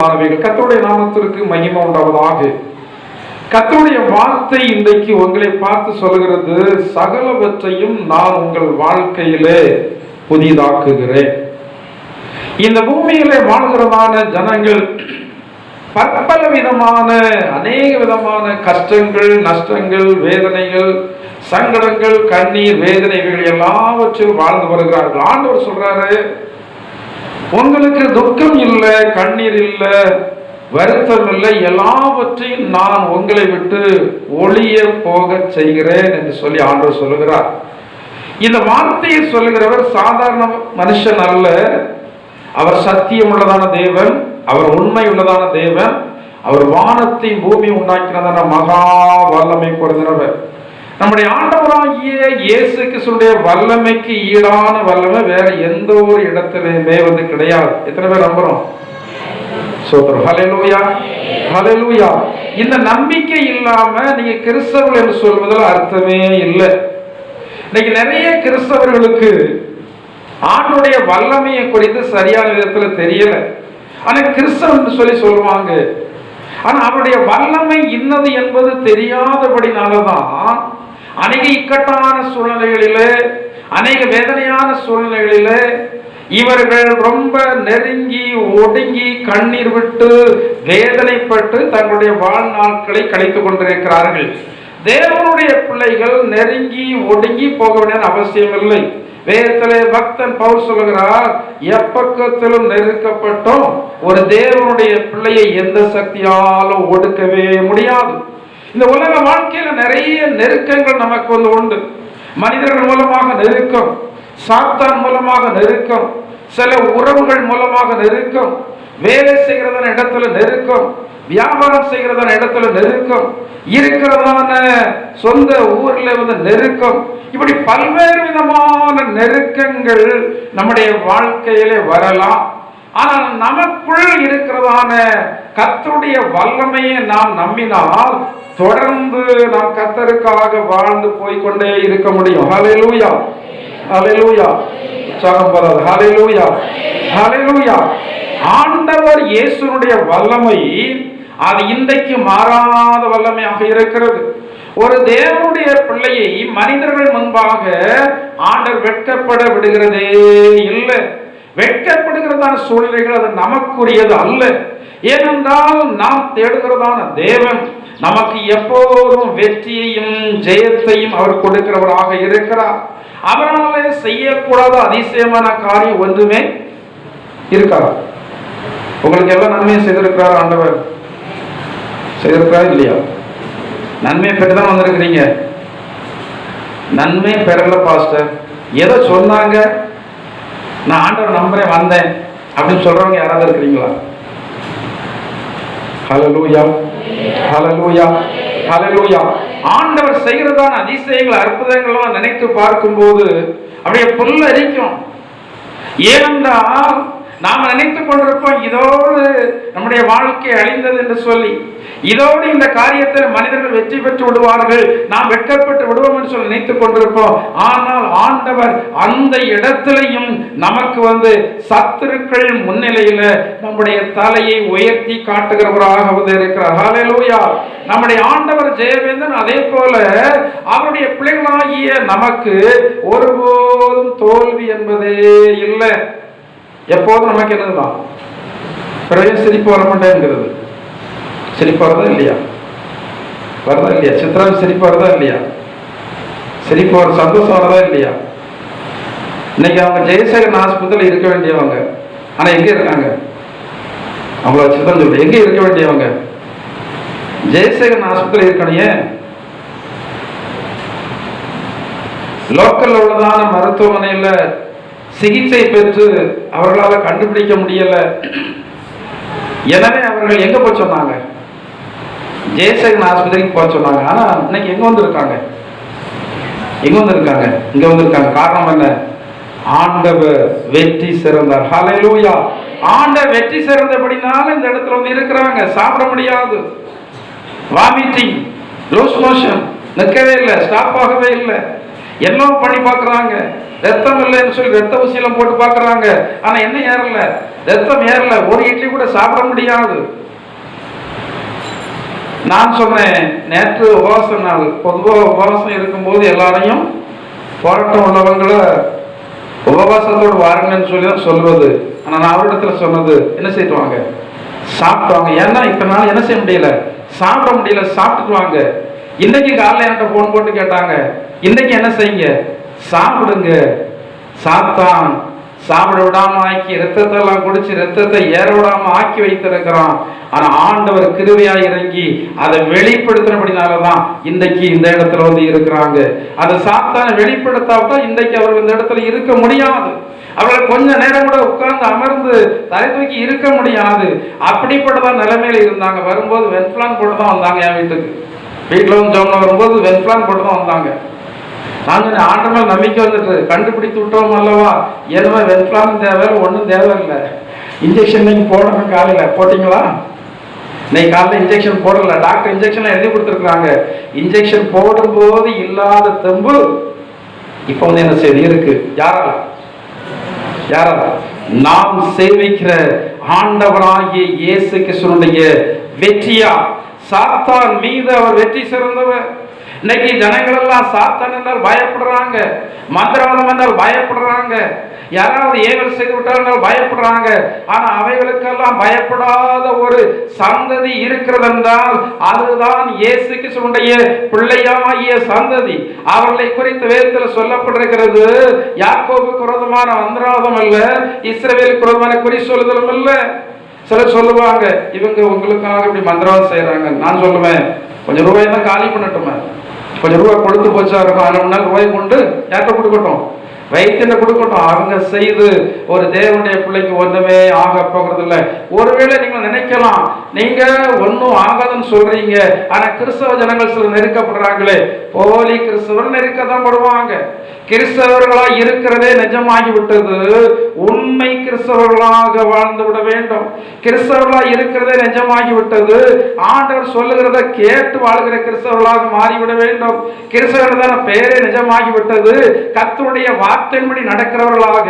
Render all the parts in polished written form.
கர்த்தருடைய நாமத்திற்கு மகிமை உண்டாவதாக. கர்த்தருடைய வார்த்தை இன்றைக்கு உங்களை பார்த்து சொல்கிறது, சகலவற்றையும் நான் உங்கள் வாழ்க்கையிலே புதிதாக்குகிறேன். இந்த பூமியிலே வாழ்கிறதான ஜனங்கள் பற்பல விதமான அநேக விதமான கஷ்டங்கள், நஷ்டங்கள், வேதனைகள், சங்கடங்கள், கண்ணீர், வேதனைகள் எல்லாவற்றிலும் வாழ்ந்து வருகிறார்கள். ஆண்டவர் சொல்றாரு, உங்களுக்கு துக்கம் இல்லை, கண்ணீர் இல்லை, வருத்தம் இல்லை, எல்லாவற்றையும் நான் உங்களை விட்டு ஒளிய போக செய்கிறேன் என்று சொல்லி ஆண்டவர் சொல்லுகிறார். இந்த வார்த்தையை சொல்லுகிறவர் சாதாரண மனுஷன் அல்ல. அவர் சத்தியம் உள்ளதான தேவன், அவர் உண்மை உள்ளதான தேவன், அவர் வானத்தை பூமி உண்டாக்கினதான மகா வல்லமை பொருந்தினவர். நம்முடைய ஆண்டவராகிய இயேசு கிறிஸ்துவின் வல்லமைக்கு ஈடான வல்லமை வேற எந்த ஒரு இடத்திலுமே கிடையாது. எத்தனை பேர் நம்புறோம்? சோதரம். ஹல்லேலூயா, ஹல்லேலூயா. இந்த நம்பிக்கை இல்லாம நீங்க கிறிஸ்தவர்கள் என்று சொல்வதில் அர்த்தமே இல்லை. இன்னைக்கு நிறைய கிறிஸ்தவர்களுக்கு ஆண்டுடைய வல்லமையை குறித்து சரியான விதத்துல தெரியல. ஆனா கிறிஸ்தவன் சொல்லி சொல்லுவாங்க. ஆனா அவருடைய வல்லமை இன்னது என்பது தெரியாதபடினாலதான் அநேக இக்கட்டான சூழ்நிலைகளிலே, அநேக வேதனையான சூழ்நிலைகளிலே இவர்கள் ரொம்ப நெருங்கி ஒடுங்கி கண்ணீர் விட்டு வேதனைப்பட்டு தங்களுடைய வாழ்நாட்களை கழித்துக் கொண்டிருக்கிறார்கள். தேவனுடைய பிள்ளைகள் நெருங்கி ஒடுங்கி போக வேண்டிய அவசியம் இல்லை. வேதத்திலே பக்தன் பவுல் சொல்லுகிறார், எப்பக்கத்திலும் நெருக்கப்பட்டோம் ஒரு தேவனுடைய பிள்ளையை எந்த சக்தியாலும் ஒடுக்கவே முடியாது. இந்த உலக வாழ்க்கையில நிறைய நெருக்கங்கள் நமக்கு உண்டு. மனிதர்கள் மூலமாக நெருக்கம், சாத்தான் மூலமாக நெருக்கம், சில உறவுகள் மூலமாக நெருக்கம், வேலை செய்கிறதான இடத்துல நெருக்கம், வியாபாரம் செய்கிறதான இடத்துல நெருக்கம், இருக்கிறதான சொந்த ஊர்ல நெருக்கம், இப்படி பல்வேறு விதமான நெருக்கங்கள் நம்முடைய வாழ்க்கையிலே வரலாம். ஆனால் நமக்குள் இருக்கிறதான கர்த்தருடைய வல்லமையை நாம் நம்பினால் தொடர்ந்து நாம் கர்த்தருக்காக வாழ்ந்து போய்கொண்டே இருக்க முடியும். ஹல்லேலூயா, ஹல்லேலூயா. ஹல்லேலூயா, ஹல்லேலூயா. ஆண்டவர் இயேசுனுடைய வல்லமை அது இன்றைக்கு மாறாத வல்லமையாக இருக்கிறது. ஒரு தேவனுடைய பிள்ளையை மனிதர்கள் முன்பாக ஆண்டவர் வெட்கப்பட விடுகிறதே இல்லை. வெட்கப்படுகிறதான சூழ்நிலைகள் அது நமக்குரியது அல்ல. ஏனென்றால் நாம் தேடுகிறதான தேவன் நமக்கு எப்போதும் வெற்றியையும் ஜெயத்தையும் அவர் கொடுக்கிறவராக இருக்கிறார். அவராலே செய்யக்கூடாத அதிசயமான காரியம் ஒன்றுமே இருக்காது. உங்களுக்கு எல்லாம் நன்மையை செய்திருக்கிறார் ஆண்டவர், செய்திருக்கிறார் இல்லையா? நன்மை பெற்றுதான் வந்திருக்கிறீங்க. நன்மை பெறல பாஸ்டர், ஏதோ சொன்னாங்க, நான் ஆண்டவர் நம்புறேன் வந்தேன் அப்படின்னு சொல்றவங்க யாராவது இருக்கிறீங்களா? ஹல்லேலூயா, ஹல்லேலூயா, ஹல்லேலூயா. ஆண்டவர் செய்கிறதான அதிசயங்கள் அற்புதங்கள்லாம் நினைத்து பார்க்கும்போது அப்படியே புல்லரிக்கும். ஏனென்றால் நாம் நினைத்துக் கொண்டிருப்போம், இதோடு நம்முடைய வாழ்க்கை அழிந்தது என்று சொல்லி, இதோடு இந்த காரியத்தில் மனிதர்கள் வெற்றி பெற்று விடுவார்கள், நாம் வெட்கப்பட்டு விடுவோம் என்று சொல்லி நினைத்துக் கொண்டிருப்போம். ஆனால் ஆண்டவர் அந்த இடத்திலையும் நமக்கு சத்துருக்கள் முன்னிலையில நம்முடைய தலையை உயர்த்தி காட்டுகிறவராக இருக்கிறார். ஹல்லேலூயா. நம்முடைய ஆண்டவர் ஜெயவேந்தன். அதே போல அவருடைய பிள்ளைகளாகிய நமக்கு ஒருபோதும் தோல்வி என்பதே இல்லை. எப்போதும் நமக்கு என்னதுதான் பிறகு சிரிப்பு வர மாட்டேங்கிறது. சிரிப்பு வருதா இல்லையா? வருதா இல்லையா? சித்திரம் சிரிப்பு வருதா இல்லையா? சிரிப்பு வர சந்தோஷம் வருதா இல்லையா? இன்னைக்கு அவங்க ஜெயசேகரன் ஆஸ்பத்திரியில் இருக்க வேண்டியவங்க, ஆனா எங்க இருக்காங்க? அவங்கள சித்திரம் சொல்லு, எங்க இருக்க வேண்டியவங்க? ஜெயசேகரன் ஆஸ்பத்திரியில் இருக்கணும். ஏன்? லோக்கல்ல உள்ளதான மருத்துவமனையில சிகிச்சை பெற்று அவர்களால் கண்டுபிடிக்க முடியல. எனவே அவர்கள் எங்க போய் சொன்னாங்க? ஜெயசேகரன் ஆஸ்பத்திரிக்கு போய் சொன்னாங்க. ஆனா இன்னைக்கு எங்க வந்திருக்காங்க? எங்க வந்திருக்காங்க? இங்க வந்திருக்காங்க. காரணம் என்ன? ஆண்டவர் வெற்றி சிறந்தார். ஹல்லேலூயா. ஆண்டவர் வெற்றி சிறந்தபடினால இந்த இடத்துல இருக்கிறாங்க. சாப்பிட முடியாது, வாமிட்டிங், லூஸ் மோஷன், நிற்கவே இல்லை, ஸ்டாப் ஆகவே இல்லை. எல்லாம் பண்ணி பார்க்குறாங்க, ரத்தம் இல்லைன்னு சொல்லி ரத்த ஊசியெல்லாம் போட்டு பார்க்குறாங்க. ஆனால் என்ன ஏறல, ரத்தம் ஏறல. ஒரு இட்லி கூட சாப்பிட முடியாது. நான் சொன்னேன், நேற்று உபவாச நாள். பொதுவாக உபவாசம் இருக்கும்போது எல்லாரையும் போராட்டம் உள்ளவங்களை உபவாசத்தோடு வாருங்கன்னு சொல்லி தான் சொல்வது. ஆனால் நான் அவரிடத்துல சொன்னது, என்ன செய்துவாங்க, சாப்பிடுவாங்க. ஏன்னா இத்தனை நாள் என்ன செய்ய முடியல, சாப்பிட முடியல, சாப்பிட்டுட்டு வாங்க. இன்னைக்கு காலையில் என்கிட்ட போன் போட்டு கேட்டாங்க, இன்னைக்கு என்ன செய்யுங்க, சாப்பிடுங்க. சாத்தான் சாப்பிட விடாம ஆக்கி ரத்தத்தை எல்லாம் குடிச்சு ரத்தத்தை ஏற விடாம ஆக்கி வைத்திருக்கிறான். ஆனா ஆண்டவர் கிருபையா இறங்கி அதை வெளிப்படுத்தினபடினாலதான் இன்றைக்கு இந்த இடத்துல வந்து இருக்கிறாங்க. அதை சாத்தான வெளிப்படுத்தாவிட்டா இன்றைக்கு அவர்கள் இந்த இடத்துல இருக்க முடியாது. அவர்கள் கொஞ்ச நேரம் கூட உட்கார்ந்து அமர்ந்து தலை தூக்கி இருக்க முடியாது. அப்படிப்பட்டதான் நிலைமையில இருந்தாங்க. வரும்போது வென்பிளான் போட்டு தான் வந்தாங்க. என் வீட்டில் வந்து ஜோம்ல வரும்போது வென்பிளான் போட்டு தான் வந்தாங்க. நாங்கள் ஆண்டவர் நம்பிக்கை வந்துட்டு கண்டுபிடித்து விட்டோம் அல்லவா, ஏன்னா வென்பிளான் தேவை, ஒன்றும் தேவையில்லை. இன்ஜெக்ஷன் நீங்க போடணும். காலையில் போட்டிங்களா? இன்னைக்கு காலையில் இன்ஜெக்ஷன் போடல. டாக்டர் இன்ஜெக்ஷன் எழுதி கொடுத்துருக்குறாங்க. இன்ஜெக்ஷன் போடும்போது இல்லாத தெம்பு இப்போ வந்து என்ன செய்தி இருக்கு? யாரால? நாம் சேவிக்கிற ஆண்டவராகிய இயேசு கிறிஸ்துவினுடைய வெற்றியா? சாத்தான் மீது அவர் வெற்றி சிறந்தவர். இன்னைக்கு ஜனங்கள் எல்லாம் சாத்தான் என்றால் பயப்படுறாங்க, மந்திரவாதம் என்றால் பயப்படுறாங்க, யாராவது ஏவல் செய்து விட்டால் பயப்படுறாங்க. ஆனா அவைகளுக்கெல்லாம் பயப்படாத ஒரு சந்ததி இருக்கிறது என்றால் அதுதான் இயேசு கிறிஸ்துவினுடைய பிள்ளையாகிய சந்ததி. அவர்களை குறித்து வேதத்தில் சொல்லப்பட்டிருக்கிறது, யாக்கோபுக்கு விரோதமான மந்திரவாதம் அல்ல, இஸ்ரவேலுக்கு விரோதமான குறி சொல்லுதலும் அல்ல. சிலர் சொல்லுவாங்க, இவங்க உங்களுக்காக இப்படி மந்திரவாதம் செய்யறாங்க. நான் சொல்லுவேன், கொஞ்சம் ரூபாய் தான் காலி பண்ணட்டுமே, கொஞ்சம் ரூபாய் கொடுத்து போச்சா இருக்கும், 1 நாள் ரூபாய் கொண்டு யார்கிட்ட கொடுக்கட்டும், வைத்திய கொடுக்கட்டும். அவங்க செய்து ஒரு தேவனுடைய பிள்ளைக்கு ஒண்ணுமே ஆக போகிறது இல்லை. ஒருவேளை நீங்க நினைக்கலாம், நீங்க ஒன்னும் ஆகாதுன்னு சொல்றீங்க, ஆனா கிறிஸ்தவ ஜனங்கள் சில நெருக்கப்படுறாங்களே. போலி கிறிஸ்தவர் நெருக்கதான் படுவாங்க. கிறிஸ்தவர்களா இருக்கிறதே நிஜமாகி விட்டது. உண்மை கிறிஸ்தவர்களாக வாழ்ந்து விட வேண்டும். கிறிஸ்தவர்களா இருக்கிறதே நிஜமாகி விட்டது. ஆண்டவர் சொல்லுகிறத கேட்டு வாழ்கிற கிறிஸ்தவர்களாக மாறிவிட வேண்டும். கிறிஸ்தவர்களான பெயரே நிஜமாகி விட்டது. கர்த்தருடைய வார்த்தையின்படி நடக்கிறவர்களாக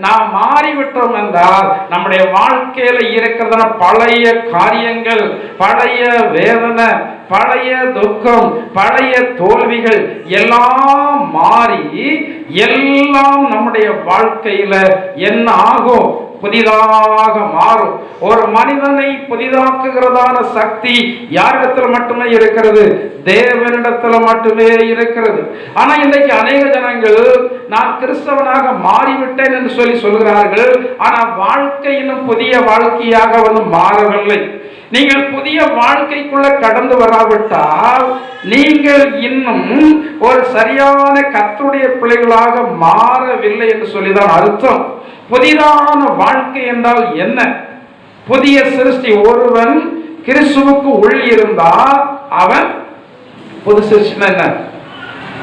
நாம் மாறிவிட்டோம் என்றால் நம்முடைய வாழ்க்கையில இருக்கிறதான பழைய காரியங்கள், பழைய வேதனை, பழைய துக்கம், பழைய தோல்விகள் எல்லாம் மாறி எல்லாம் நம்முடைய வாழ்க்கையில என்ன ஆகும்? புதிதாக மாறும். ஒரு மனிதனை புதிதாக்குகிறதான சக்தி யாரிடத்துல மட்டுமே இருக்கிறது? தேவனிடத்துல மட்டுமே இருக்கிறது. ஆனா இன்றைக்கு அநேக ஜனங்கள் நான் கிறிஸ்தவனாக மாறிவிட்டேன் என்று சொல்லி சொல்கிறார்கள். ஆனா வாழ்க்கை இன்னும் புதிய வாழ்க்கையாக வந்து மாறவில்லை. நீங்கள் புதிய வாழ்க்கைக்குள்ள கடந்து வராவிட்டால் நீங்கள் இன்னும் ஒரு சரியான கர்த்தருடைய பிள்ளைகளாக மாறவில்லை என்று சொல்லிதான் அர்த்தம். புதிதான வாழ்க்கை என்றால் என்ன? புதிய சிருஷ்டி. ஒருவன் கிறிஸ்துவுக்கு உள் இருந்தால் அவன் புது சிருஷ்டி. என்ன?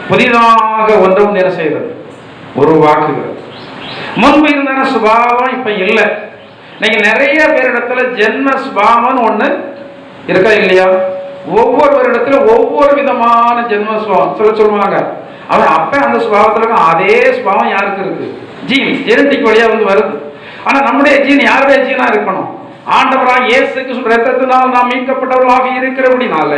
புதிதாக ஒன்றும் என்ன செய்கிறது? உருவாக்குகிறது. முன்பு இருந்த சுபாவம் இப்ப இல்லை. இன்னைக்கு நிறைய பேரிடத்துல ஜென்ம சுபாவம் ஒண்ணு இருக்கா இல்லையா? ஒவ்வொருவரிடத்துல ஒவ்வொரு விதமான ஜென்ம சுபாவம் சொல்லுவாங்க. அவன் அப்ப அந்த சுபாவத்துல அதே சுபாவம் யாருக்கு இருக்கு? ஜீன், ஜெனடிக் வழியா வந்து வருது. ஆனா நம்முடைய ஜீன் யாருடைய ஜீனா இருக்கணும்? ஆண்டவராக இயேசு கிறிஸ்து இரத்தத்தினால் நாம் மீட்கப்பட்டவர்களாக இருக்கிறபடினால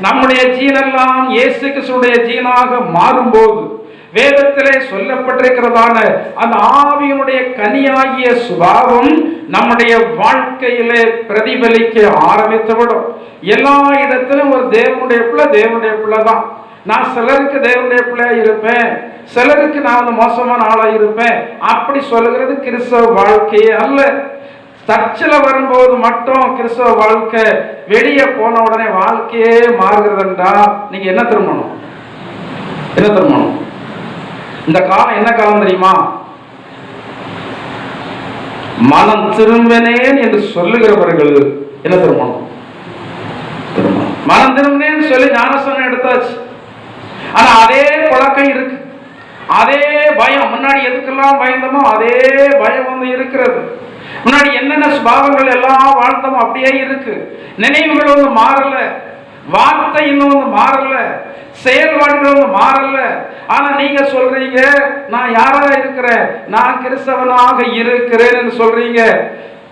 நம்முடைய ஜீன் எல்லாம் இயேசு கிறிஸ்துடைய ஜீனாக மாறும்போது வேதத்திலே சொல்லப்பட்டிருக்கிறதான அந்த ஆவியினுடைய கனியாகிய சுபாவம் நம்முடைய வாழ்க்கையிலே பிரதிபலிக்க ஆரம்பித்துவிடும். எல்லா இடத்திலும் ஒரு தேவனுடைய பிள்ளை தான். நான் சிலருக்கு தேவனுடைய பிள்ளையா இருப்பேன், சிலருக்கு நான் வந்து மோசமான ஆளா இருப்பேன், அப்படி சொல்லுகிறது கிறிஸ்தவ வாழ்க்கையே அல்ல. சர்ச்சில் வரும்போது மட்டும் கிறிஸ்தவ வாழ்க்கை, வெளியே போன உடனே வாழ்க்கையே மாறுகிறது என்றால் நீங்க என்ன திரும்பணும்? இந்த காலம் என்ன காலம் தெரியுமா? மனம் திரும்பினேன் என்று சொல்லுகிறவர்கள் என்ன திரும்பணும்? மனம் திரும்பினேன்னு சொல்லி ஞானஸ்நானம் எடுத்தாச்சு. ஆனா அதே பழக்கம் இருக்கு, அதே பயம். முன்னாடி எதுக்கெல்லாம் பயந்தமோ அதே பயம் வந்து இருக்கிறது. முன்னாடி என்னென்ன சுபாவங்கள் எல்லாம் வாழ்ந்தோமோ அப்படியே இருக்கு. நினைவுகள் வந்து மாறல. வார்த்தை இன்னும் மாறல, செயல்பாடுகள் மாறல. ஆனா நீங்க சொல்றீங்க நான் யாரா இருக்கிறேன், நான் கிறிஸ்தவனாக இருக்கிறேன் என்று சொல்றீங்க.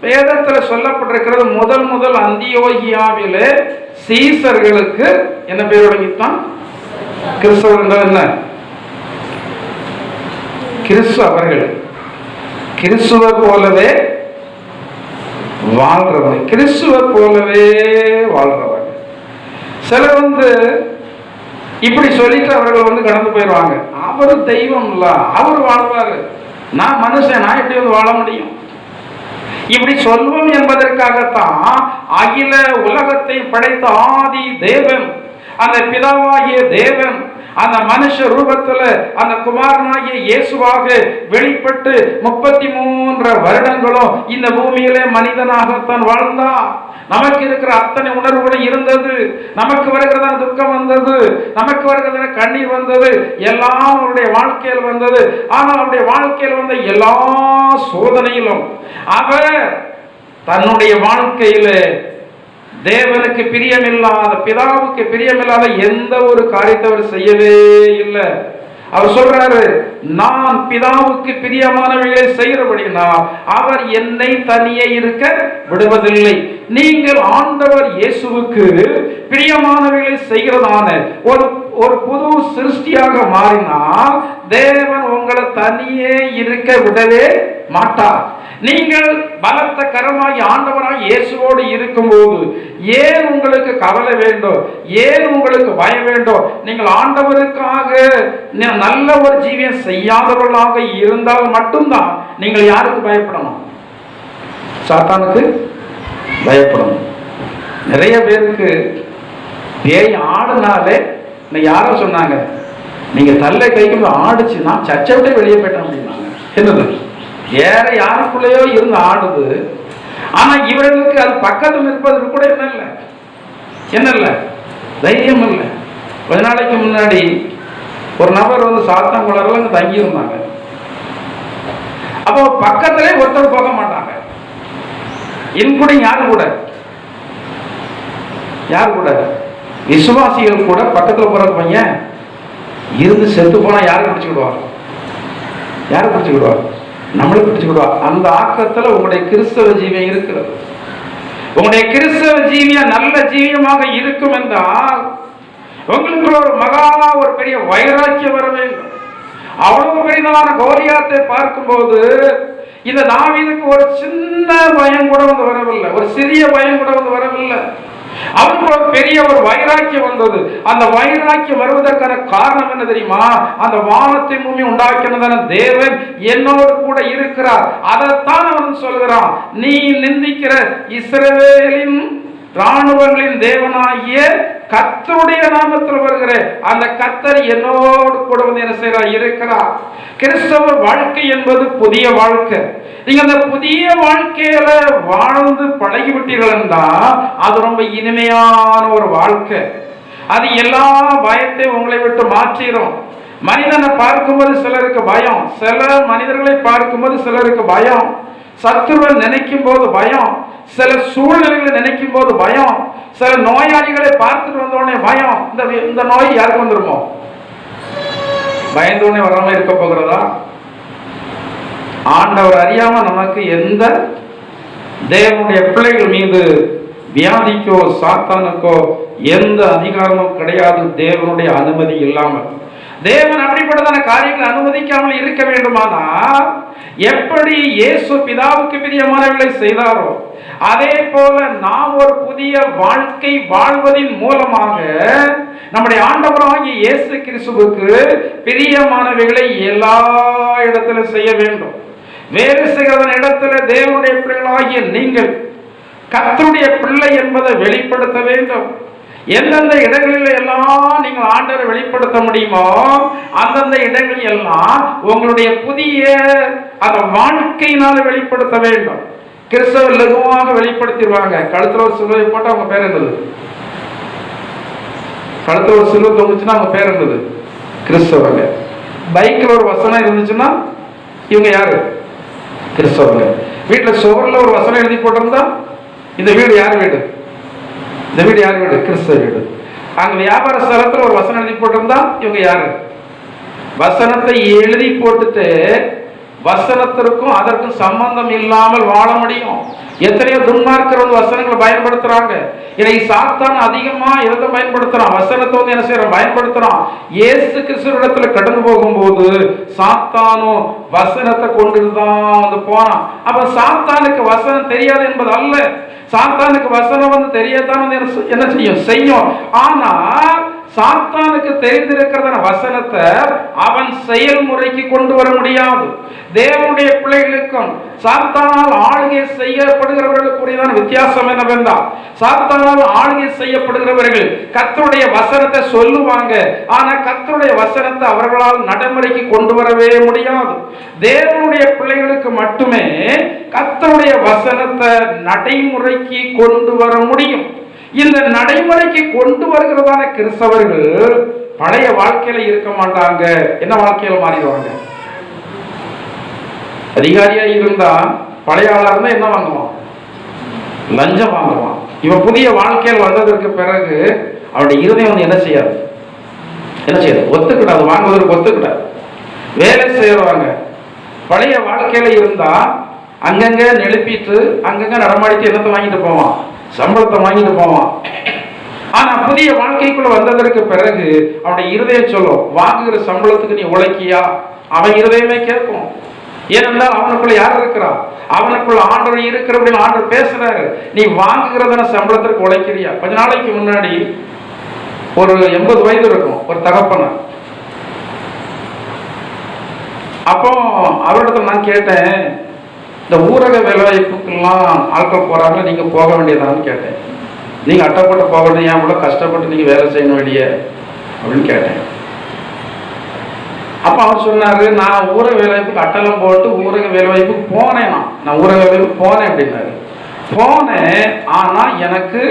வேதத்துல சொல்லப்பட்டிருக்கிறது முதல் அந்தியோகியாவிலே சீசர்களுக்கு என்ன பேர் வழங்கித்தான்? கிறிஸ்தவர்கள் என்ன? கிறிஸ்தவர்கள் கிறிஸ்துவ போலவே வாழ்றவங்க, கிறிஸ்துவ போலவே வாழ்றவங்க. சிலர் இப்படி சொல்லிட்டு அவர்கள் கடந்து போயிடுவாங்க. அவர் தெய்வம் இல்ல, அவர் வாழ்வாரு, நான் மனுஷன், நான் எப்படி வாழ முடியும்? இப்படி சொல்வோம் என்பதற்காகத்தான் அகில உலகத்தை படைத்த ஆதி தேவன், அந்த பிதாவாகிய தேவன் அந்த மனுஷ ரூபத்துல அந்த குமாரனாகிய இயேசுவாக வெளிப்பட்டு 33 வருடங்களும் இந்த பூமியிலே மனிதனாகத்தான் வாழ்ந்தார். நமக்கு இருக்கிற அத்தனை உணர்வுகளும் இருந்தது. நமக்கு வருகிறதான துக்கம் வந்தது, நமக்கு வருகிறதான கண்ணீர் வந்தது, எல்லாம் அவருடைய வாழ்க்கையில் வந்தது. ஆனால் அவருடைய வாழ்க்கையில் வந்த எல்லா சோதனையிலும் அவர் தன்னுடைய வாழ்க்கையில தேவனுக்கு பிரியமில்லாத, பிதாவுக்கு பிரியமில்லாத எந்த ஒரு காரியத்தை அவர் செய்யவே இல்லை. அவர் சொல்றாரு, நான் பிதாவுக்கு பிரியமானவைகளை செய்கிறபடினா அவர் என்னை தனியே இருக்க விடுவதில்லை. நீங்கள் ஆண்டவர் இயேசுவுக்கு பிரியமானவைகளை செய்கிறதான ஒரு புது சிருஷ்டியாக மாறினால் தேவன் உங்களை தனியே இருக்க விடவே மாட்டார். நீங்கள் பலத்த கரமாகி ஆண்டவராக இயேசுவோடு இருக்கும்போது ஏன் உங்களுக்கு கவலை வேண்டும், ஏன் உங்களுக்கு பயம் வேண்டும்? நீங்கள் ஆண்டவருக்காக நல்ல ஒரு ஜீவியம் செய்யாதவர்களாக இருந்தால் மட்டும்தான் நீங்கள் யாருக்கு பயப்படணும்? சாத்தானுக்கு பயப்படணும். நிறைய பேருக்கு பேய் ஆடுனாலே யாரும் சொன்னாங்க, நீங்க தள்ள கைக்கு ஆடுச்சுன்னா சர்ச்சை விட்டு வெளியே போயிட்டோம் அப்படின்னாங்க. என்னது, வேற யாருக்குள்ளேயோ இருந்து ஆடுது. ஆனா இவர்களுக்கு அது பக்கத்தில் இருப்பதற்கு கூட என்ன இல்லை, தைரியம் இல்லை. கொஞ்ச நாளைக்கு முன்னாடி ஒரு நபர் சாத்தாங்குளர்ல தங்கி இருந்தாங்க. அப்போ பக்கத்திலே ஒருத்தர் போக மாட்டாங்க. இன்குடிங் யாரு கூட விசுவாசிகள் கூட பக்கத்தில் போற பையன் இருந்து செத்து போனா யாரு பிடிச்சுக்கிடுவார்? நம்மளை பிடிச்சுக்கிடுவார். அந்த ஆக்கத்துல உங்களுடைய கிறிஸ்தவ ஜீவியம் இருக்கிறது. உங்களுடைய கிறிஸ்தவ ஜீவியம் நல்ல ஜீவியமாக இருக்கும் என்றால் உங்களுக்கு ஒரு பெரிய வைராக்கியம் வர வேண்டும். அவ்வளவு பெரிதான கோலியாத்தை பார்க்கும்போது இந்த தாவீதுக்கு ஒரு சின்ன பயம் கூட வரவில்லை, ஒரு சிறிய பயம் கூட வரவில்லை. அவருக்கு ஒரு பெரிய ஒரு வைராக்கியம் வந்தது. அந்த வைராக்கியம் வருவதற்கான காரணம் என்ன தெரியுமா? அந்த வானத்தை பூமி உண்டாக்கினதான தேவன் என்னோடு கூட இருக்கிறார். அதைத்தான் அவன் சொல்கிறான், நீ நிந்திக்கிற இஸ்ரவேலின் ராணுவங்களின் தேவனாகிய கர்த்தருடைய நாமத்தில் வருகிற அந்த கர்த்தர் என்னோடு கூட என்ன செய்கிறார்? இருக்கிறார். கிறிஸ்தவ வாழ்க்கை என்பது புதிய வாழ்க்கை. நீங்க அந்த புதிய வாழ்க்கையில வாழ்ந்து பழகிவிட்டீர்கள் என்றால் அது ரொம்ப இனிமையான ஒரு வாழ்க்கை. அது எல்லா பயத்தையும் உங்களை விட்டு மாற்றிடும். மனிதனை பார்க்கும்போது சிலருக்கு பயம், சில மனிதர்களை பார்க்கும்போது சிலருக்கு பயம், சத்துருவை நினைக்கும் போது பயம், சில சூழ்நிலைகளை நினைக்கும் போது பயம், சில நோயாளிகளை பார்த்துட்டு வந்தோடனே பயம். இந்த நோய் யாருக்கு வந்துருமோ? பயந்தோடனே வராம இருக்க போகிறதா? ஆண்டவர் அறியாம நமக்கு எந்த தேவனுடைய பிள்ளைகள் மீது வியாதிக்கோ சாத்தானுக்கோ எந்த அதிகாரமும் கிடையாது, தேவனுடைய அனுமதி இல்லாமல். தேவன் அப்படிப்பட்டதான காரியங்களை அனுமதிக்காமல் இருக்க வேண்டுமானால் எப்படி இயேசு பிதாவுக்கு பிரியமானவர்களை செய்தாரோ அதே போல நாம் ஒரு புதிய வாழ்க்கை வாழ்வதின் மூலமாக நம்முடைய ஆண்டவராகிய இயேசு கிறிஸ்துவுக்கு பிரியமானவைகளை எல்லா இடத்திலும் செய்ய வேண்டும். வேறு செய்கிறதன் இடத்துல தேவனுடைய பிள்ளைகளாகிய நீங்கள் கர்த்தருடைய பிள்ளை என்பதை வெளிப்படுத்த வேண்டும். எந்தெந்த இடங்களில் எல்லாம் நீங்கள் ஆண்டவரை வெளிப்படுத்த முடியுமோ அந்தந்த இடங்களில் எல்லாம் உங்களுடைய புதிய அந்த வாழ்க்கையினால வெளிப்படுத்த வேண்டும். கிறிஸ்தவர் லகுவாக வெளிப்படுத்திடுவாங்க. கழுத்துல ஒரு சிலுவை போட்டு அவங்க பேர் என்னது? கழுத்துல ஒரு சிலுவை தொங்குச்சுன்னா அவங்க பேர் என்னது? கிறிஸ்தவங்க. பைக்கில் ஒரு வசனம் இருந்துச்சுன்னா இவங்க யாரு? கிறிஸ்தவங்க. வீட்டில் சுவரில் ஒரு வசனம் எழுதி போட்டிருந்தா இந்த வீடு யார் வீடு? இந்த வீடு யார் வீடு? கிறிஸ்தவ வீடு. அங்க வியாபார ஸ்தலத்துல ஒரு வசனம் எழுதி போட்டிருந்தா இவங்க யாரு? வசனத்தை எழுதி போட்டுட்டு வசனத்திற்கும் அதற்கும் சம்பந்தம் இல்லாமல் வாழ முடியும். எத்தனையோ துன்மார்க்கர் வசனங்களை பயன்படுத்துறாங்க. இதை சாத்தான் அதிகமா எதை பயன்படுத்துறான்? வசனத்தை என்ன செய்யறான்? பயன்படுத்துறான். இயேசு கிறிஸ்துவிடத்துல கடந்து போகும்போது சாத்தானும் வசனத்தை கொண்டுதான் போனான். அப்ப சாத்தானுக்கு வசனம் தெரியாது என்பது அல்ல. சாத்தானுக்கு வசனம் தெரியாதான் என்ன செய்யும். ஆனா சாத்தானுக்கு தெரிந்திருக்கிறதான வசனத்தை அவன் செயல்முறைக்கு கொண்டு வர முடியாது. தேவனுடைய பிள்ளைகளுக்கும் சாத்தானால் ஆளுகை செய்யப்படுகிறவர்களுக்குரியதான வித்தியாசம் என்னவென்றால், சாத்தானால் ஆளுகை செய்யப்படுகிறவர்கள் கர்த்தருடைய வசனத்தை சொல்லுவாங்க, ஆனா கர்த்தருடைய வசனத்தை அவர்களால் நடைமுறைக்கு கொண்டு வரவே முடியாது. தேவனுடைய பிள்ளைகளுக்கு மட்டுமே கர்த்தருடைய வசனத்தை நடைமுறைக்கு கொண்டு வர முடியும். இந்த நடைமுறைக்கு கொண்டு வருகிறதான கிறிஸ்தவர்கள் பழைய வாழ்க்கையில இருக்க மாட்டாங்க. என்ன வாழ்க்கையில மாறிடுவாங்க? அதிகாரியா இருந்தா பழைய ஆளா இருந்தா என்ன வாங்குவான்? லஞ்சம் வாங்குவான். இவன் புதிய வாழ்க்கையில் வந்ததற்கு பிறகு அவருடைய இருதயம் என்ன செய்யாது? ஒத்துக்கிடாது. வாங்குவதற்கு ஒத்துக்கிடாது. வேலை செய்யறவாங்க பழைய வாழ்க்கையில இருந்தா அங்கங்க நெழுப்பிட்டு அங்கங்க நடமாடிட்டு என்னத்தை வாங்கிட்டு போவான்? சம்பளத்தை வாங்கிட்டு போவான். ஆனா புதிய வாழ்க்கைக்குள்ள வந்ததற்கு பிறகு அவனுடைய இருதயம் சொல்லும், வாங்குகிற சம்பளத்துக்கு நீ உழைக்கியா? அவன் இருதயமே கேட்கும். ஏனென்றால் அவனுக்குள்ள யார் இருக்கிறா? அவனுக்குள்ள ஆண்டவர் இருக்கிற ஆண்டவர் பேசுறாரு. நீ வாங்குகிறதான சம்பளத்திற்கு உழைக்கிறியா? கொஞ்ச நாளைக்கு முன்னாடி ஒரு 80 வயது இருக்கும் ஒரு தகப்பன. அப்போ அவரிடத்துல நான் கேட்டேன், இந்த ஊரக வேலைவாய்ப்புக்கெல்லாம் ஆட்கள் போறாங்க, நீங்க போக வேண்டியதான்னு கேட்டேன். நீங்க அட்டைப்பட்டு போக வேண்டிய, ஏன் கூட கஷ்டப்பட்டு நீங்க வேலை செய்யணும் வெளியே அப்படின்னு கேட்டேன். அப்ப அவர் சொன்னாரு, நான் ஊரக வேலைவாய்ப்புக்கு அட்டெல்லாம் போட்டு ஊரக வேலைவாய்ப்புக்கு போனேன். நான் ஊரக வேலைவாய்ப்பு போனேன் அப்படின்னாரு. போனேன், ஆனா எனக்கு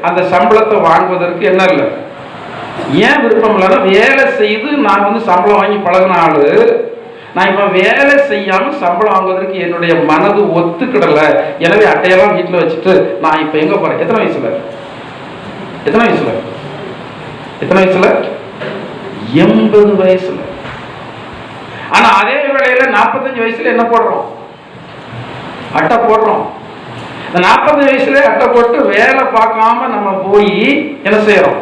அந்த சம்பளத்தை வாங்குவதற்கு என்ன இல்லை, ஏன் விருப்பம் இல்லைன்னா வேலை செய்து நான் சம்பளம் வாங்கி பழகின ஆளு. நான் இப்ப வேலை செய்யாம சம்பளம் வாங்குவதற்கு என்னுடைய மனது ஒத்துக்கிடல. எனவே அட்டையெல்லாம் வீட்டுல வச்சுட்டு நான் இப்ப எங்க போறேன்? எத்தனை வயசுல 80 வயசுல. ஆனா அதே வேளையில 45 வயசுல என்ன போடுறோம்? அட்டை போடுறோம். இந்த 45 வயசுல அட்டை போட்டு வேலை பார்க்காம நம்ம போய் என்ன செய்யறோம்?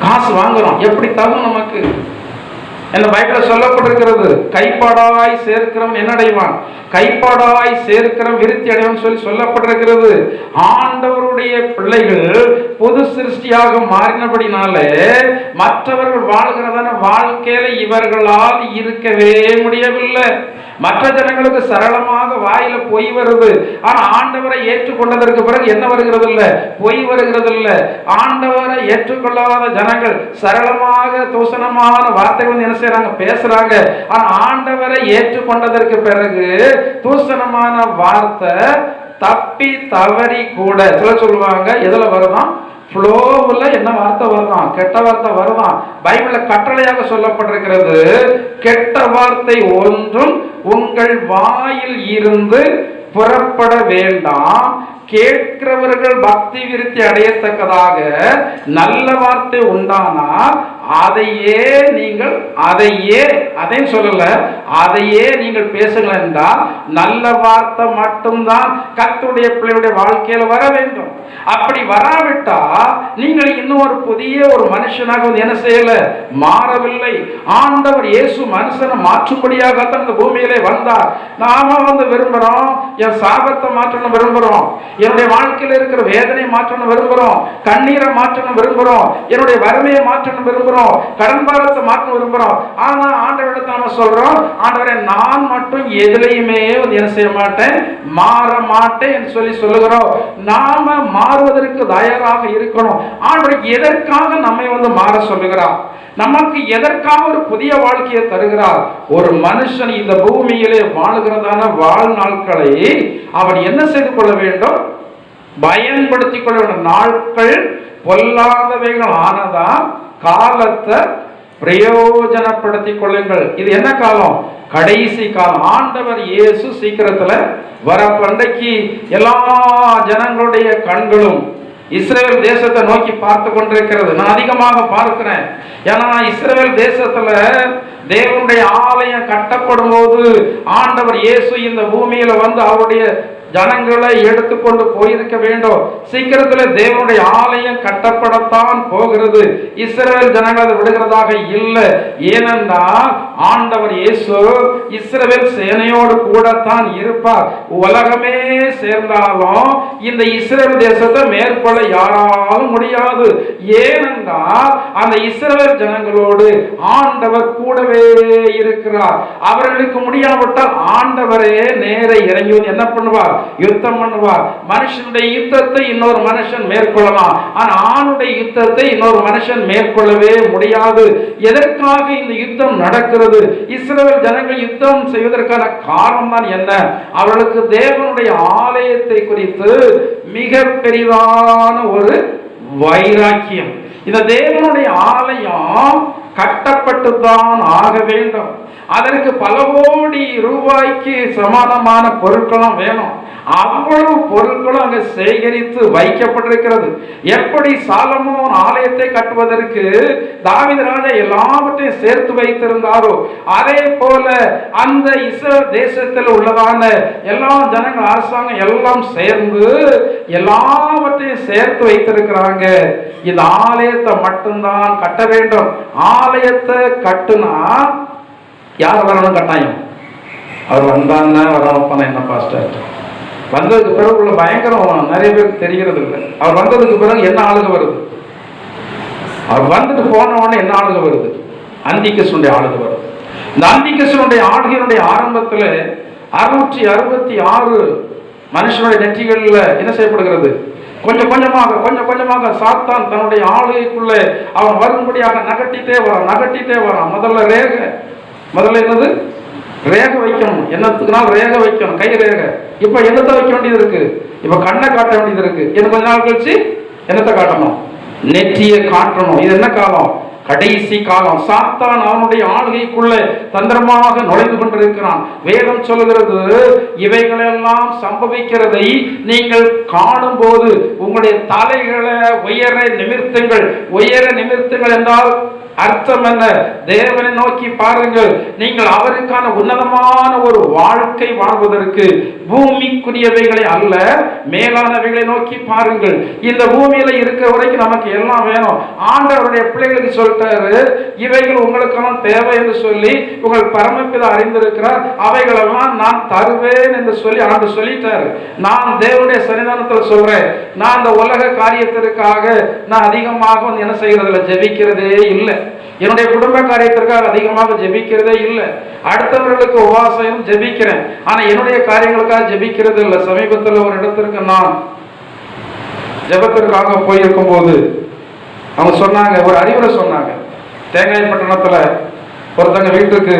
காசு வாங்குறோம். எப்படி தகும் நமக்கு? என்ன பைபிள்ல சொல்லப்பட்டிருக்கிறது, கைப்பாடாய் சேர்க்கிறவன் என்ன அடைவான்? கைப்பாடாய் சேர்க்கிறவன் விருத்தி அடைவான் சொல்லப்பட்டிருக்கிறது. ஆண்டவருடைய பிள்ளைகள் புது சிருஷ்டியாக மாறினபடினாலே மற்றவர்கள் வாழ்கிறதான வாழ்க்கையில இவர்களால் இருக்கவே முடியவில்லை. மற்ற ஜனங்களுக்கு சரளமாக வாயில பொய் வருது. ஆனா ஆண்டவரை ஏற்றுக்கொண்டதற்கு பிறகு என்ன வருகிறது இல்ல? பொய் வருகிறது இல்ல. ஆண்டவரை ஏற்றுக்கொள்ளாத ஜனங்கள் சரளமாக தூசணமான வார்த்தைகள் என்ன செய்யறாங்க? பேசுறாங்க. ஆனா ஆண்டவரை ஏற்றுக்கொண்டதற்கு பிறகு தூசணமான வார்த்தை தப்பி தவறி கூட சொல்லுவாங்க. எதுல வருதான்? ஃப்ளோவுல என்ன வார்த்தை வருதான்? கெட்ட வார்த்தை வருதான். பைபிள்ல கட்டளையாக சொல்லப்பட்டிருக்கிறது, கெட்ட வார்த்தை ஒன்றும் உங்கள் வாயில் இருந்து புறப்பட வேண்டாம், கேட்கிறவர்கள் பக்தி விருத்தி அடையத்தக்கதாக நல்ல வார்த்தை உண்டானால் அதையே சொல்லல, அதையே நீங்கள் பேசுங்கள் என்றால் நல்ல வார்த்தை மட்டும்தான் கர்த்தருடைய பிள்ளையுடைய வாழ்க்கையில வர வேண்டும். அப்படி வராவிட்டா நீங்கள் இன்னும் ஒரு புதிய ஒரு மனுஷனாக என்ன செய்யல? மாறவில்லை. ஆண்டவர் இயேசு மனுஷனை மாற்றும்படியாக அந்த பூமியிலே வந்தார். நாம விரும்புறோம், என் சாபத்தை மாற்றணும் விரும்புறோம், என்னுடைய வாழ்க்கையில் இருக்கிற வேதனை மாற்றணும் விரும்புறோம், கண்ணீரை மாற்றணும் விரும்புறோம், என்னுடைய வறுமையை மாற்றணும் விரும்புறோம், கடன் பாரத்தை மாற்றணும் விரும்புறோம். ஆனா ஆண்டவரிடத்தை நாம சொல்றோம், ஆண்டவரே நான் மட்டும் எதிலையுமே என்ன செய்ய மாட்டேன், மாற மாட்டேன் என்று சொல்லுகிறோம். நாம மாறுவதற்கு தயாராக இருக்கணும். ஆண்டவர் எதற்காக நம்மை மாற சொல்லுகிறார்? நமக்கு எதற்காக ஒரு புதிய வாழ்க்கையை தருகிறார்? ஒரு மனுஷன் இந்த பூமியிலே வாழுகிறதான வாழ்நாட்களை அவன் என்ன செய்து கொள்ள வேண்டும்? பயன்படுத்திக் கொள்ள வேண்டும். நாட்கள் பொல்லாதவைகள் ஆனதா காலத்தை பிரயோஜனப்படுத்திக் கொள்ளுங்கள். இது என்ன காலம்? கடைசி காலம். ஆண்டவர் இயேசு சீக்கிரத்துல வர பண்டைக்கு எல்லா ஜனங்களுடைய கண்களும் இஸ்ரவேல் தேசத்தை நோக்கி பார்த்து கொண்டிருக்கிறது. நான் அதிகமாக பார்க்கிறேன். ஏன்னா இஸ்ரவேல் தேசத்துல தேவனுடைய ஆலயம் கட்டப்படும் போது ஆண்டவர் இயேசு இந்த பூமியில வந்து அவருடைய ஜனங்களை எடுத்துக்கொண்டு போயிருக்க வேண்டும். சீக்கிரத்தில் தேவனுடைய ஆலயம் கட்டப்படத்தான் போகிறது. இஸ்ரவேல் ஜனங்கள் அதை விடுகிறதாக இல்லை. ஏனென்றால் ஆண்டவர் இயேசு இஸ்ரவேல் சேனையோடு கூடத்தான் இருப்பார். உலகமே சேர்ந்தாலும் இந்த இஸ்ரவேல் தேசத்தை மேற்கொள்ள யாராலும் முடியாது. ஏனென்றால் அந்த இஸ்ரவேல் ஜனங்களோடு ஆண்டவர் கூடவே இருக்கிறார். அவர்களுக்கு முடியாவிட்டால் ஆண்டவரே நேர இறங்கி என்ன பண்ணுவார்? யுத்தம் பண்ணுவார். மனுஷனுடைய யுத்தத்தை இன்னொரு மனுஷன் மேற்கொள்ளலாம், ஆனா ஆணுடைய யுத்தத்தை இன்னொரு மனுஷன் மேற்கொள்ளவே முடியாது. எதற்காக இந்த யுத்தம் நடக்கிறது? இஸ்ரவேல் ஜனங்கள் யுத்தம் செய்வதற்கான காரணம் தான் என்ன? அவர்களுக்கு தேவனுடைய ஆலயத்தை குறித்து மிக பெரிதான ஒரு வைராக்கியம். இந்த தேவனுடைய ஆலயம் கட்டப்பட்டுதான் ஆக வேண்டும். அதற்கு பல கோடி ரூபாய்க்கு சமானமான பொருட்களும் வேணும். அவ்வளவு பொருட்களும் அங்கு சேகரித்து வைக்கப்பட்டிருக்கிறது. எப்படி சாலமோன் ஆலயத்தை கட்டுவதற்கு தாவீது ராஜா எல்லாவற்றையும் சேர்த்து வைத்திருந்தாரோ, அதே போல அந்த இஸ்ரவேல் தேசத்தில் உள்ளதான எல்லா ஜனங்கள் அரசாங்கம் எல்லாம் சேர்ந்து எல்லாவற்றையும் சேர்த்து வைத்திருக்கிறாங்க. இந்த ஆலயத்தை மட்டும்தான் கட்ட வேண்டும். ஆலயத்தை கட்டுனா யார் வரணும்? கட்டாயம் அவர் வந்தாங்கன்னா வரப்பான என்ன பாஸ்டர் வந்ததுக்கு பிறகு உள்ள பயங்கரம் நிறைய பேருக்கு தெரிகிறது இல்லை. அவர் வந்ததுக்கு பிறகு என்ன ஆளுக வருது? அவர் வந்துட்டு போன உடனே என்ன ஆளுக வருது? அந்திகிறிஸ்துவினுடைய ஆளுக வருது. இந்த அந்திகிறிஸ்துவினுடைய ஆளுகையினுடைய ஆரம்பத்தில் 666 மனுஷனுடைய நெற்றிகளில் என்ன செய்யப்படுகிறது? கொஞ்சம் கொஞ்சமாக சாத்தான் தன்னுடைய ஆளுகைக்குள்ள அவன் வரும்படியாக நகட்டிட்டே வரான். முதல்ல என்னது? ரேக வைக்கணும். என்னத்துக்குனால ரேக வைக்கணும், கை ரேக. இப்ப என்னத்தை வைக்க வேண்டியது இருக்கு? இப்ப கண்ணை காட்ட வேண்டியது இருக்கு. இன்னும் கொஞ்ச நாள் கழிச்சு என்னத்தை காட்டணும்? நெற்றியை காட்டணும். இது என்ன காலம்? கடைசி காலம். சாத்தான் அவனுடைய ஆளுகைக்குள்ள தந்திரமாக நுழைந்து கொண்டிருக்கிறான். வேதம் சொல்லுகிறது, இவைகளெல்லாம் சம்பவிக்கிறதை நீங்கள் காணும் போது உங்களுடைய தலைகளை உயர நிமிர்த்துங்கள் என்றால் அர்த்தம் என்ன? தேவனை நோக்கி பாருங்கள். நீங்கள் அவருக்கான உன்னதமான ஒரு வாழ்க்கை வாழ்வதற்கு பூமிக்குரியவைகளை அல்ல, மேலானவைகளை நோக்கி பாருங்கள். இந்த பூமியில இருக்கிற வரைக்கும் நமக்கு எல்லாம் வேணும். ஆண்டவருடைய பிள்ளைகளுக்கு சொல்லிட்டாரு, இவைகள் உங்களுக்கான தேவை என்று சொல்லி உங்கள் பரமபிதா அறிந்திருக்கிறார், அவைகளெல்லாம் நான் தருவேன் என்று சொல்லி ஆண்டு சொல்லிட்டாரு. நான் தேவனுடைய சன்னிதானத்தில் சொல்றேன், நான் இந்த உலக காரியத்திற்காக நான் அதிகமாக என்ன செய்யறதில்லை, ஜெபிக்கிறதே இல்லை. என்னுடைய குடும்ப காரியத்திற்காக அதிகமாக ஜெபிக்கிறதே இல்லை. அடுத்தவர்களுக்கு உபவாசம் ஜெபிக்கிறேன், ஆனா என்னுடைய காரியங்களுக்காக ஜெபிக்கிறது இல்லை. சமீபத்தில் ஒரு இடத்திற்கு நான் ஜெபத்திற்காக போயிருக்கும் போது அவங்க சொன்னாங்க, ஒரு அறிவுரை சொன்னாங்க. தேங்காய் பட்டணத்துல ஒருத்தங்க வீட்டுக்கு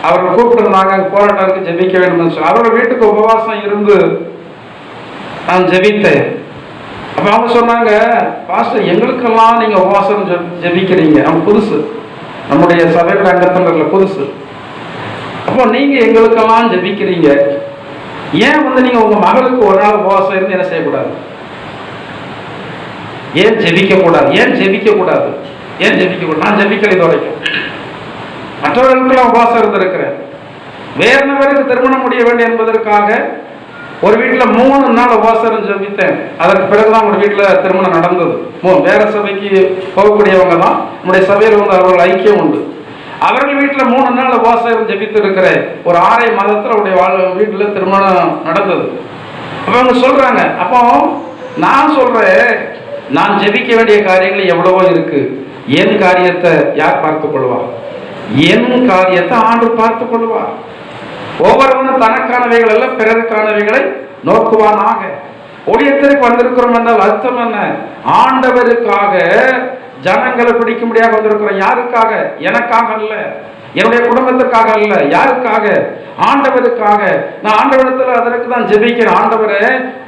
அவர்கள் கூப்பிட்டு இருந்தாங்க, போராட்டத்துக்கு ஜெபிக்க வேண்டும் சொல்லி. அவரோட வீட்டுக்கு உபவாசம் இருந்து நான் ஜெபித்தேன். அப்ப அவங்க சொன்னாங்க, பாஸ்டர் எங்களுக்கெல்லாம் நீங்க உபவாசம் ஜெபிக்கிறீங்க, நம்ம புதுசு, நம்முடைய சபையோட அங்கத்தினர்ல புதுசு. அப்போ நீங்க எங்களுக்கெல்லாம் ஜெபிக்கிறீங்க, ஏன் நீங்க உங்க மகளுக்கு ஒரு நாள் உபவாசம் இருந்து என்ன செய்யக்கூடாது? ஏன் ஜெபிக்க கூடாது? நான் ஜெபிக்கல இது வரைக்கும். மற்றவர்களுக்கெல்லாம் உபவாசம் இருந்திருக்கிறேன். வேற பேருக்கு திருமணம் முடிய வேண்டும் என்பதற்காக ஒரு வீட்டில் 3 நாள் உபவாசம் ஜெபித்தேன். அதற்கு பிறகுதான் ஒரு வீட்டில் திருமணம் நடந்தது. வேற சபைக்கு போகக்கூடியவங்க தான், நம்முடைய சபையில் அவர்கள் ஐக்கியம் உண்டு. அவர்கள் வீட்டில் 3 நாள் உபவாசம் ஜெபித்து இருக்கிறேன். ஒரு 6 மாதத்தில் அவருடைய வீட்டில் திருமணம் நடந்தது. அப்போ அவங்க சொல்றாங்க, அப்போ நான் சொல்றேன், நான் ஜெபிக்க வேண்டிய காரியங்கள் எவ்வளவோ இருக்கு. என் காரியத்தை யார் பார்த்துக் கொள்வார்? என் காரியத்தை ஆண்டவர் பார்த்துக் கொள்வார். ஒவ்வொருவனும் தனக்கானவைகள் அல்ல பிறருக்கானவைகளை நோக்குவானாக. ஊழியத்திற்கு வந்திருக்கிறோம் என்றால் அர்த்தம் என்ன? ஆண்டவருக்காக ஜனங்களை பிடிக்கும்படியாக வந்திருக்கிறோம். யாருக்காக? எனக்காக அல்ல. என்னுடைய குடும்பத்திற்காக அல்ல. யாருக்காக? ஆண்டவருக்காக. நான் ஆண்டவரிடத்தில் அதற்கு தான் ஜெபிக்கிறேன். ஆண்டவரே,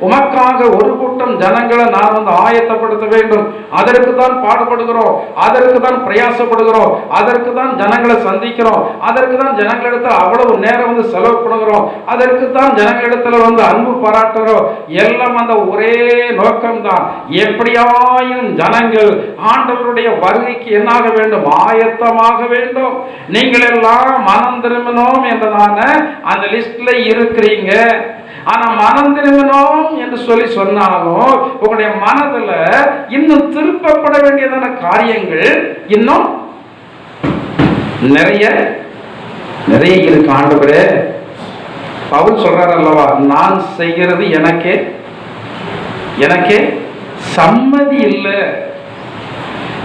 உமக்காக ஒரு கூட்டம் ஜனங்களை நான் வந்து ஆயத்தப்படுத்த வேண்டும். அதற்கு தான் பாடுபடுகிறோம், அதற்கு தான் பிரயாசப்படுகிறோம், அதற்கு தான் ஜனங்களை சந்திக்கிறோம், அதற்கு தான் ஜனங்களிடத்தில் அவ்வளவு நேரம் வந்து செலவு பண்ணுகிறோம், அதற்கு தான் ஜனங்களிடத்தில் வந்து அன்பு பாராட்டுகிறோம். எல்லாம் அந்த ஒரே நோக்கம்தான். எப்படியாயும் ஜனங்கள் ஆண்டவருடைய வருகைக்கு என்னாக வேண்டும்? ஆயத்தமாக வேண்டும். நீங்கள் எல்லாம் மனம் திரும்பணும் என்றதான அந்த லிஸ்ட்ல இருக்கிறீங்க. ஆனா மனம் திரும்பணும் என்று சொல்லி சொன்னாலும் உங்களுடைய மனதுல இன்னும் திருப்பப்பட வேண்டியதான காரியங்கள் இன்னும் நிறைய நிறைய இருக்கு. ஆண்டவரே, பவுல் சொல்றார் அல்லவா, நான் செய்கிறது எனக்கே சம்மதி இல்லை.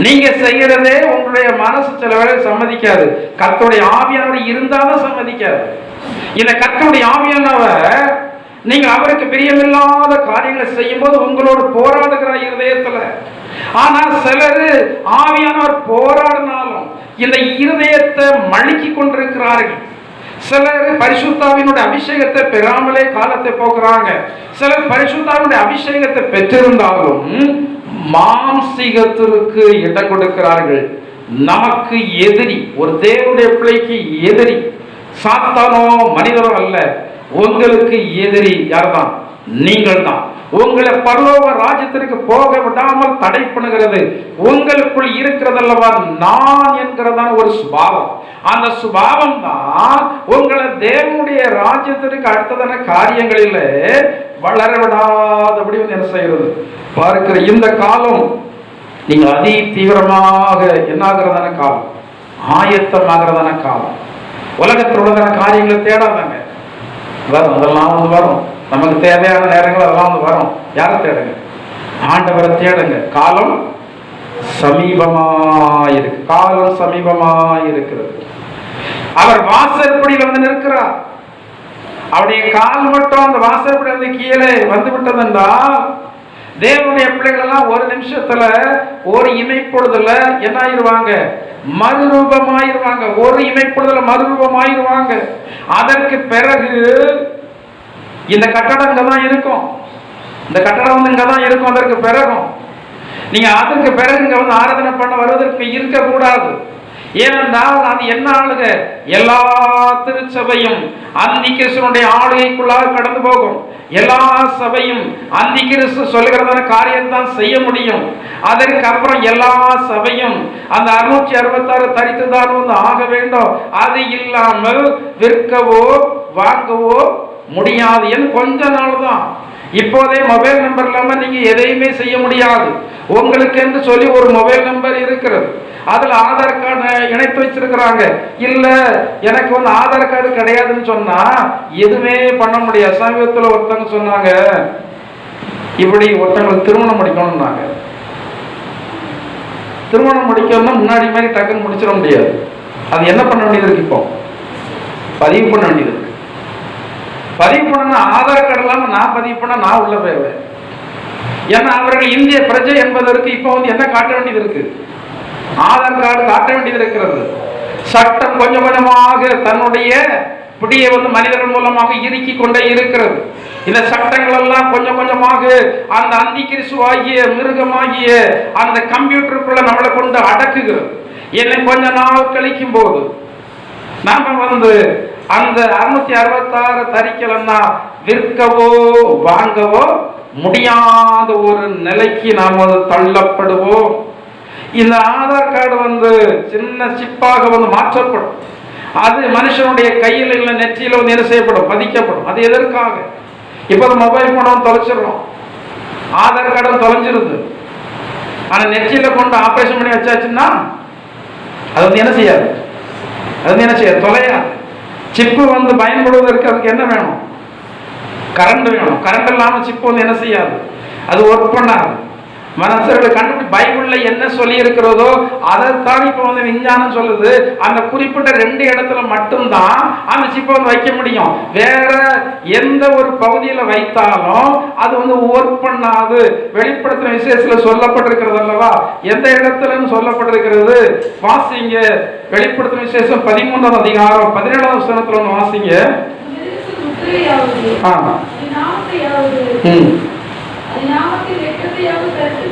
நீங்க செய்யறதே உங்களுடைய மனசு சில வேளை சம்மதிக்காது. கர்த்தருடைய ஆவியானவர் இருந்தாலும் சம்மதிக்காது. இந்த கர்த்தருடைய ஆவியானவர் நீங்க அவருக்கு பிரியமில்லாத காரியங்களை செய்யும் போது உங்களோடு போராடுகிறார் இருதயத்துல. ஆனால் சிலர் ஆவியானவர் போராடினாலும் இந்த இருதயத்தை மழுக்கி கொண்டிருக்கிறார்கள். சிலர் பரிசுத்தாவினுடைய அபிஷேகத்தை பெறாமலே காலத்தை போக்குறாங்க. சிலர் பரிசுத்தாவினுடைய அபிஷேகத்தை பெற்றிருந்தாலும் மாம்சீகத்திற்கு இடம் கொடுக்கிறார்கள். நமக்கு எதிரி, ஒரு தேவனுடைய பிள்ளைக்கு எதிரி சாத்தானோ மனிதரோ அல்ல. உங்களுக்கு எதிரி யார்தான்? நீங்கள் தான். உங்களை பரலோக ராஜ்யத்திற்கு போக விடாமல் தடை பண்ணுகிறது உங்களுக்குள் இருக்கிறதல்லவா நான் என்கிறதான ஒரு சுபாவம். அந்த சுபாவம் தான் உங்களை தேவனுடைய ராஜ்யத்திற்கு அடுத்ததான காரியங்களில் வளர விடாதபடி என்ன செய்கிறது பார்க்கிற இந்த காலம் நீங்கள் அதி தீவிரமாக என்னாகிறதான காலம், ஆயத்தமாகிறதான காலம். உலகத்தில் உள்ளதான காரியங்களை தேடாதாங்க, வரும், அதெல்லாம் வந்து வரும். நமக்கு தேவையான நேரங்கள் அதெல்லாம் வந்து வரும். யாரை தேடுங்க? ஆண்டவரை தேடுங்க. காலம் சமீபமாயிருக்கு, காலம் சமீபமாயிருக்கிறது. அவர் வாசற்படியில் வந்து நிற்கிறார். அவருடைய கால் மட்டும் அந்த வாசற்படி வந்து கீழே வந்து விட்டதுண்டா தேவனுடைய பிள்ளைகள் எல்லாம் ஒரு நிமிஷத்துல ஒரு இமைப்பொழுதுல என்ன ஆயிருவாங்க? மறுரூபமாயிருவாங்க. ஒரு இமைப்பொழுதுல மறுரூபமாயிருவாங்க. அதற்கு பிறகு இந்த கட்டடம் இங்கதான் இருக்கும். இந்த கட்டடம் வந்து இங்கதான் இருக்கும். அதற்கு பிறகும் நீங்க அதற்கு பிறகு இங்க வந்து ஆராதனை பண்ண வருவதற்கு இருக்கக்கூடாது. ஏனென்றால் அது என்ன ஆளுக? எல்லா திருச்சபையும் அந்தி கிறிஸ்துவனுடைய ஆளுகைக்குள்ளாக கடந்து போகும். எல்லா சபையும் அந்தி கிறிஸ்து சொல்லுகிறதான காரியத்தான் செய்ய முடியும். அதற்கு அப்புறம் எல்லா சபையும் அந்த 666 தரித்துதான் வந்து ஆக வேண்டும். அது இல்லாமல் விற்கவோ வாங்கவோ முடியாது. என்று கொஞ்ச நாள் தான். இப்போதே மொபைல் நம்பர் இல்லாம நீங்க எதையுமே செய்ய முடியாது. உங்களுக்கு என்று சொல்லி ஒரு மொபைல் நம்பர் இருக்கிறது. அதுல ஆதார் கார்டு இணைத்து வச்சிருக்கிறாங்க. இல்ல எனக்கு வந்து ஆதார் கார்டு கிடையாதுன்னு சொன்னா எதுவுமே பண்ண முடியாது. சமீபத்தில் ஒருத்தவங்க சொன்னாங்க, இப்படி ஒருத்தவங்களுக்கு திருமணம் முடிக்கணும்னாங்க. திருமணம் முடிக்கணும்னா முன்னாடி மாதிரி டக்குன்னு முடிச்சிட முடியாது. அது என்ன பண்ண வேண்டியது இருக்கு? இப்போ பதிவு பண்ண வேண்டியது இருக்கு. பதிவு பண்ணா ஆதார் கார்டு இல்லாம நான் பதிவு பண்ண நான் உள்ள போயிடுவேன். ஏன்னா அவர்கள் இந்திய பிரஜை என்பதற்கு இப்போ வந்து என்ன காட்ட வேண்டியது இருக்கு? ஆதார் கார்டு காட்ட வேண்டியது இருக்கிறது. சட்டம் கொஞ்சம் கொஞ்சமாக தன்னுடைய பிடியை வந்து மனிதர்கள் மூலமாக இறுக்கி கொண்டே இருக்கிறது. இந்த சட்டங்கள் எல்லாம் கொஞ்சம் கொஞ்சமாக அந்த அந்தி கிறிஸ்துவாகிய மிருகமாகிய அந்த கம்ப்யூட்டருக்குள்ள நம்மளை கொண்டு அடக்குகிறது. என்னை கொஞ்ச நாள் கழிக்கும் போது நாம வந்து அந்த 666 தரிக்கலன்னா விற்கவோ வாங்கவோ முடியாத ஒரு நிலைக்கு நாம் வந்து தள்ளப்படுவோம். இந்த ஆதார் கார்டு வந்து சின்ன சிப்பாக வந்து மாற்றப்படும். அது மனுஷனுடைய கையில் இல்லை நெற்றியில வந்து என்ன செய்யப்படும்? பதிக்கப்படும். அது எதற்காக? இப்போ மொபைல் போனும் தொலைச்சிடறோம், ஆதார் கார்டும் தொலைஞ்சிருது. ஆனா நெற்றியில கொண்டு ஆபரேஷன் பண்ணி வச்சாச்சுன்னா அது வந்து என்ன செய்யாது? அது வந்து என்ன செய்யாது? தொலையாது. சிப்பு வந்து பயன்படுவதற்கு அதுக்கு என்ன வேணும்? கரண்ட் வேணும். கரண்ட் இல்லாமல் சிப்பு வந்து என்ன செய்யாது? அது ஒர்க் பண்ணாது. மனுஷர்களை கண்டுபிடி பைபிள்ல என்ன சொல்லி இருக்கிறதோ அதைத்தான் இப்ப வந்து விஞ்ஞானம் சொல்லுது. அந்த குறிப்பிட்ட 2 இடத்துல மட்டும்தான் அந்த சிப்பை வந்து வைக்க முடியும். வேற எந்த ஒரு பகுதியில வைத்தாலும் அது வந்து ஒர்க் பண்ணாது. வெளிப்படுத்தின விசேஷத்துல சொல்லப்பட்டிருக்கிறது அல்லவா, எந்த இடத்துல சொல்லப்பட்டிருக்கிறது வாசிங்க. வெளிப்படுத்தின விசேஷம் 13ஆம் அதிகாரம் 17ஆம் வசனத்துல ஒன்று வாசிங்க.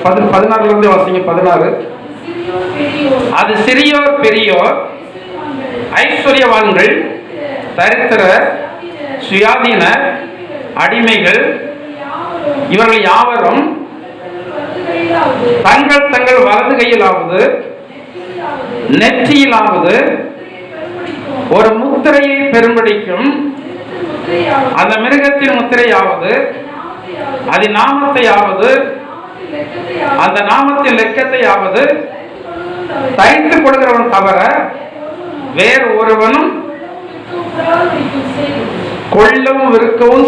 16 இருந்து வாசிங்க. 16. அது சிறியோர் பெரியோர், ஐஸ்வர்யவான்கள், தரித்திரர், சுயாதீனர், அடிமைகள், இவர்கள் யாவரும் தங்கள் தங்கள் வலது கையிலாவது நெற்றியிலாவது ஒரு முத்திரையை பெரும்படிக்கும் அந்த மிருகத்தின் முத்திரையாவது அது நாமத்தையாவது அந்த நாமத்தின் லெக்கத்தையாவது தைத்து கொடுக்கிறவன் தவிர வேறு ஒருவனும் கொள்ளவும் விற்கவும்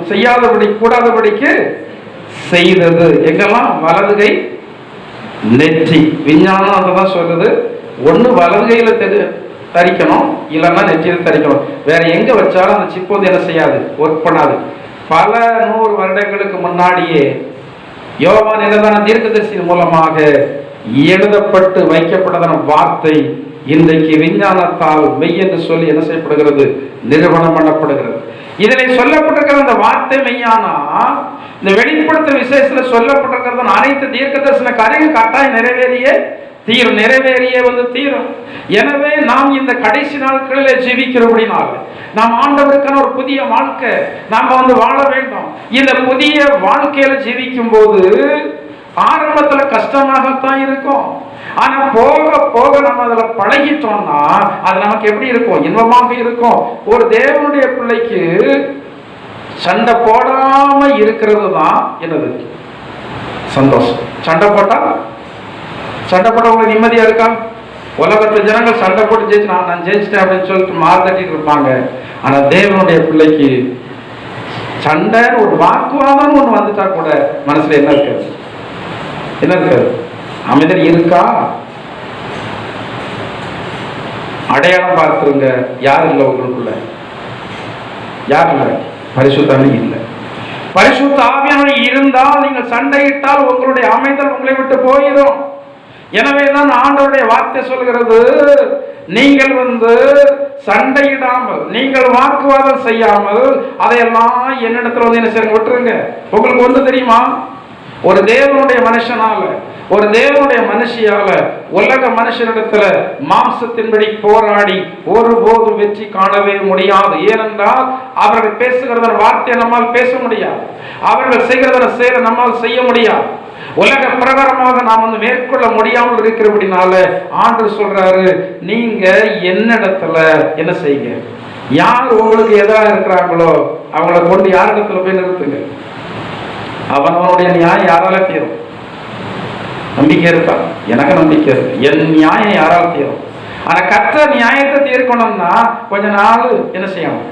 செய்யாதபடி கூடாதபடிக்கு செய்தது. எங்கெல்லாம் வலதுகை நெற்றி. விஞ்ஞானம் அதான் சொல்லுது. ஒன்று வலதுகையில தரிக்கணும், இல்லைன்னா நெற்றியில் தரிக்கணும். வேற எங்க வச்சாலும் அந்த சிப்பு வந்து என்ன செய்யாது, ஒர்க் பண்ணாது. பல 100 வருடங்களுக்கு முன்னாடியே யோவான் எழுதான தீர்க்கதரிசி மூலமாக எழுதப்பட்டு வைக்கப்பட்டதான வார்த்தை இன்றைக்கு விஞ்ஞானத்தால் மெய் என்று சொல்லி என்ன செய்யப்படுகிறது, நிறுவனம் பண்ணப்படுகிறது. இதில் சொல்லப்பட்டிருக்கிற அந்த வார்த்தை மெய்யானா இந்த வெளிப்படுத்த விசேஷத்துல சொல்லப்பட்டிருக்கிறது அனைத்து தீர்க்க தரிசன காரியங்கள் கட்டாயம் நிறைவேறியே வந்து தீரும். எனவே நாம் இந்த கடைசி நாட்களில் ஜீவிக்கிறபடினால நாம் ஆண்டவருக்கான ஒரு புதிய வாழ்க்கை நாம் வந்து வாழ வேண்டும். இந்த புதிய வாழ்க்கையில ஜீவிக்கும் போது ஆரம்பத்துல கஷ்டமாகத்தான் இருக்கும். ஆனா போக போக நம்ம அதுல பழகிட்டோம்னா அது நமக்கு எப்படி இருக்கும், இன்பமாக இருக்கும். ஒரு தேவனுடைய பிள்ளைக்கு சண்டை போடாம இருக்கிறது தான் என்னது சந்தோஷம். சண்டை போட்டா உங்களுக்கு நிம்மதியா இருக்கா? உலகத்துல ஜனங்கள் சண்டை போட்டு ஜெயிச்சு நான் ஜெயிச்சிட்டேன் அப்படின்னு சொல்லிட்டு மார்த்தட்டிட்டு இருப்பாங்க. ஆனா தேவனுடைய பிள்ளைக்கு சண்டை ஒரு வாக்குவாதம் ஒண்ணு வந்துட்டா கூட மனசுல என்ன இருக்காது, அமைதல் இருக்கா? அடையாளம் பார்த்துருங்க, யார் இல்லை உங்களுக்குள்ள, யார் இல்லை, பரிசுத்தாவி இல்லை. பரிசுத்த ஆவியானவர் இருந்தால் நீங்கள் சண்டையிட்டால் உங்களுடைய அமைதல் உங்களை விட்டு போயிடும். எனவேதான் ஆண்டவருடைய வார்த்தை சொல்கிறது, நீங்கள் வந்து சண்டையிடாமல், நீங்கள் வாக்குவாதம் செய்யாமல் அதையெல்லாம் என்னிடத்துல வந்து என்ன செய்ய விட்டுருங்க. உங்களுக்கு ஒன்று தெரியுமா, ஒரு தேவனுடைய மனுஷனால, ஒரு தேவனுடைய மனுஷியால உலக மனுஷனிடத்துல மாம்சத்தின்படி போராடி ஒருபோதும் வெற்றி காணவே முடியாது. ஏனென்றால் அவர்கள் பேசுகிறத வார்த்தையை நம்மால் பேச முடியாது, அவர்கள் செய்கிறத செயலை நம்மால் செய்ய முடியாது. உலக பிரகாரமாக நாம் வந்து மேற்கொள்ள முடியாமல் இருக்கிறபடினால ஆண்டவர் சொல்றாரு, நீங்க என்னிடத்துல என்ன செய்யுங்க, யார் உங்களுக்கு எதிராக இருக்கிறாங்களோ அவங்களை கொண்டு யாரிடத்துல போய் நிறுத்துங்க. அவனுடைய நியாயம் யாரால தீரும்? நம்பிக்கை இருக்கா? எனக்கு நம்பிக்கை இருக்கு, என் நியாயம் யாரால் தீரும். ஆனா கர்த்தர் நியாயத்தை தீர்க்கணும்னா கொஞ்ச நாள் என்ன செய்யணும்,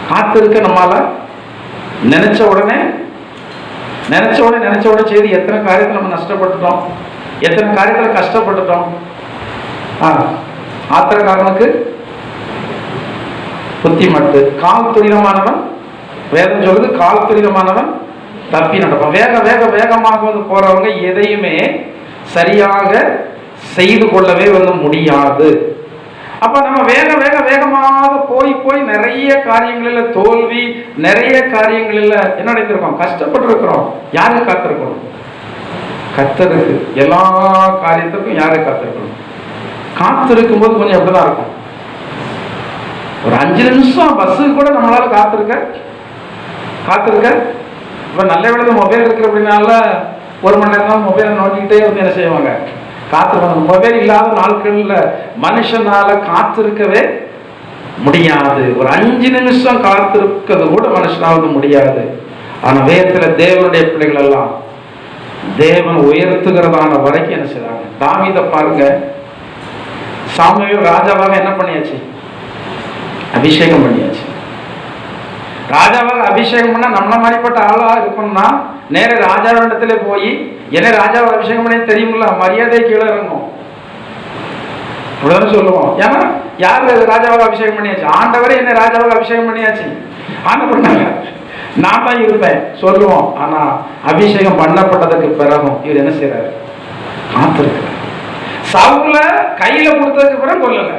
காத்திருக்க. நம்மால நினைச்ச உடனே செய்து எத்தனை காரியத்தில் நம்ம நஷ்டப்பட்டுட்டோம், எத்தனை காரியத்தில் கஷ்டப்பட்டுட்டோம். ஆத்திரக்காரனுக்கு புத்தி மட்டு, கால் துரிதமானவன், வேதம் சொல்லுது கால் துரிதமானவன் தப்பி நடப்பான். வேகமாக வந்து போறவங்க எதையுமே சரியாக செய்து கொள்ளவே வந்து முடியாது. அப்ப நம்ம வேகமாக போய் நிறைய காரியங்களில் தோல்வி, நிறைய காரியங்களில் என்ன அடைந்திருக்கோம், கஷ்டப்பட்டு இருக்கிறோம். யாருக்கு காத்திருக்கணும்? கர்த்தருக்கு. எல்லா காரியத்துக்கும் யாருக்கு காத்திருக்கணும்? காத்திருக்கும் போது கொஞ்சம் எப்படிதான் இருக்கும், ஒரு 5 நிமிஷம் பஸ்ஸுக்கு கூட நம்மளால காத்திருக்க. இப்ப நல்ல வேலை மொபைல் இருக்கிற அப்படின்னால 1 மணி நேரம் மொபைலை நோட்டிக்கிட்டே வந்து என்ன செய்வாங்க, காத்திருப்பாங்க. மொபைல் இல்லாத நாட்கள்ல மனுஷனால காத்திருக்கவே முடியாது. ஒரு 5 நிமிஷம் காத்திருக்கிறது கூட மனுஷனாவது முடியாது. ஆனா வேதத்துல தேவனுடைய பிள்ளைகள் எல்லாம் தேவன் உயர்த்துகிறதான வரைக்கும் என்ன செய்றாங்க. தாவீதை பாருங்க, சாமுவேல் ராஜாவாக என்ன பண்ணியாச்சு, அபிஷேகம் பண்ணியாச்சு. ராஜாவாக அபிஷேகம் பண்ண நம்மள மாதிரிப்பட்ட ஆளா இருக்கணும்னா நேர ராஜாவிடத்துல போய் என்ன ராஜாவை அபிஷேகம் பண்ணி தெரியுமில்ல, மரியாதை கீழே இறங்கும் சொல்லுவோம். ஏன்னா யாரு ராஜாவாக அபிஷேகம் பண்ணியாச்சு? ஆண்டவரே என்ன ராஜாவாக அபிஷேகம் பண்ணியாச்சு. ஆண்டப்பட்டாங்க நான் தான் இருப்பேன் சொல்லுவோம். ஆனா அபிஷேகம் பண்ணப்பட்டதுக்கு பிறகும் இவர் என்ன செய்யறாரு? காத்திருக்கிறார். சவுல கையில கொடுத்ததுக்கு பிறகு கொல்லல.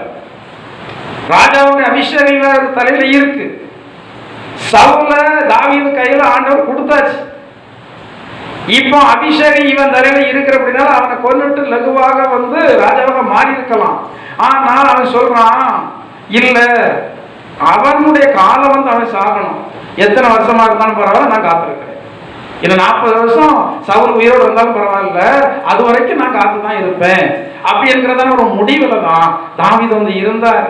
ராஜாவுடைய அபிஷேகம் தலையில இருக்கு. சவுல தாவீது கையில ஆண்டவர் கொடுத்தாச்சு. இப்போ அபிஷேகம் இவன் தலையில இருக்கிற அப்படின்னால அவனை கொன்னுட்டு லகுவாக ராஜாவாக மாறி இருக்கலாம். ஆனால் அவன் சொல்றான் இல்ல, அவனுடைய காலம் அவன் சாகணும். எத்தனை வருஷமா இருந்தாலும் பரவாயில்ல, நான் காத்திருக்கிறேன். இல்ல 40 வருஷம் சவுல் உயிரோடு இருந்தாலும் பரவாயில்ல, அது வரைக்கும் நான் காத்துதான் இருப்பேன். அப்படி இருக்கிறதான ஒரு முடிவுல தான் தாவீது இருந்தார்.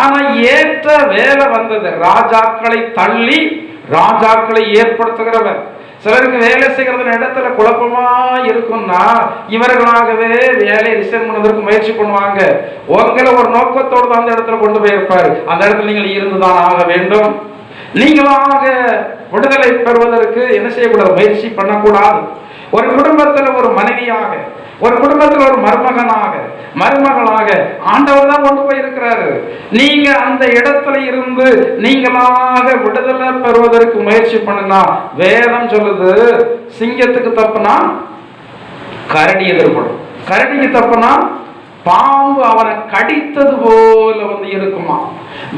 ஆனா ஏற்ற வேலை வந்தது. ராஜாக்களை தள்ளி ராஜாக்களை ஏற்படுத்துகிறவர். சிலருக்கு வேலை செய்யறது இடத்துல குழப்பமா இருக்கும்னா இவர்களாகவே வேலையை ரிசைன் பண்ணுவதற்கு முயற்சி பண்ணுவாங்க. உங்களை ஒரு நோக்கத்தோடு தான் அந்த இடத்துல கொண்டு போயிருப்பாரு. அந்த இடத்துல நீங்கள் இருந்துதான் ஆக வேண்டும். நீங்களாக விடுதலை பெறுவதற்கு என்ன செய்யக்கூடாது? முயற்சி பண்ணக்கூடாது. ஒரு குடும்பத்தில் ஒரு மனைவியாக, ஒரு குடும்பத்தில் ஒரு மருமகளாக ஆண்டவர் தான் கொண்டு போய் இருக்கிறாரு. நீங்க அந்த இடத்துல இருந்து நீங்களாக விடுதலை பெறுவதற்கு முயற்சி பண்ணுனா வேதம் சொல்லுது, சிங்கத்துக்கு தப்புனா கரடி எதிர்படும், கரடிக்கு தப்புனா பாம்பு அவனை கடித்தது போல இருக்குமா.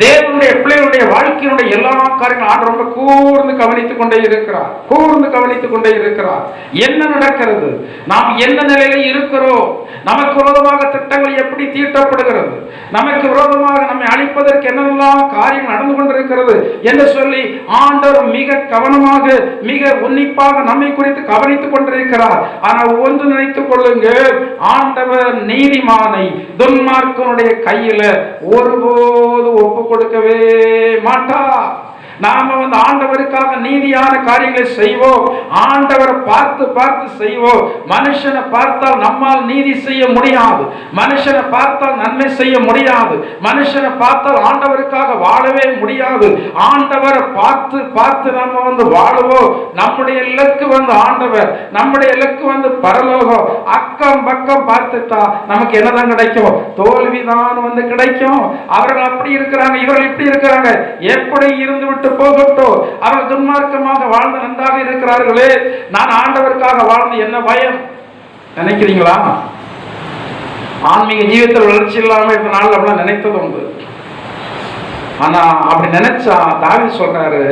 தேவனுடைய பிள்ளைகளுடைய வாழ்க்கையினுடைய எல்லா காரியங்களும் ஆண்டு ரொம்ப கூர்ந்து கவனித்துக் கொண்டே இருக்கிறார். என்ன நடக்கிறது? நாம் என்ன நிலையில இருக்கிறோம்? நமக்கு விரோதமாக திட்டங்கள் எப்படி தீட்டப்படுகிறது? நமக்கு விரோதமாக நம்மை அழிப்பதற்கு என்னெல்லாம் காரியம் நடந்து கொண்டிருக்கிறது என்று சொல்லி ஆண்டவர் மிக கவனமாக, மிக உன்னிப்பாக நம்மை குறித்து கவனித்துக் கொண்டிருக்கிறார். ஆனால் ஒன்று நினைத்துக் கொள்ளுங்க, ஆண்டவர் நீதிமானை துன்மார்க்கனுடைய கையில ஒருபோது ஒப்பு கொடுக்கவே மாட்டார். நாம ஆண்டவருக்காக நீதியான காரியங்களை செய்வோம். ஆண்டவரை பார்த்து செய்வோம். மனுஷனை பார்த்தால் நம்மால் நீதி செய்ய முடியாது. மனுஷனை பார்த்தால் நன்மை செய்ய முடியாது. மனுஷனை பார்த்தால் ஆண்டவருக்காக வாழவே முடியாது. ஆண்டவரை பார்த்து நம்ம வாழுவோம். நம்முடைய இலக்கு ஆண்டவர், நம்முடைய இலக்கு பரலோகம். அக்கம் பக்கம் பார்த்துட்டா நமக்கு என்னதான் கிடைக்கும்? தோல்விதான் கிடைக்கும். அவர்கள் அப்படி இருக்கிறாங்க, இவர்கள் இப்படி இருக்கிறாங்க, எப்படி இருந்து விட்டு போகட்டும். அவர்கள் துன்மார்க்கமாக வாழ்ந்து நன்றாக இருக்கிறார்களே, நான் ஆண்டவருக்காக வாழ்ந்து என்ன பயம் நினைக்கிறீங்களா? ஆன்மீக ஜீவிதத்தில் வளர்ச்சி இல்லாம இந்த நாள் அப்படிலாம் நினைத்தது உண்டு. ஆனா அப்படி நினைச்சா தாவீது சொல்றாரு,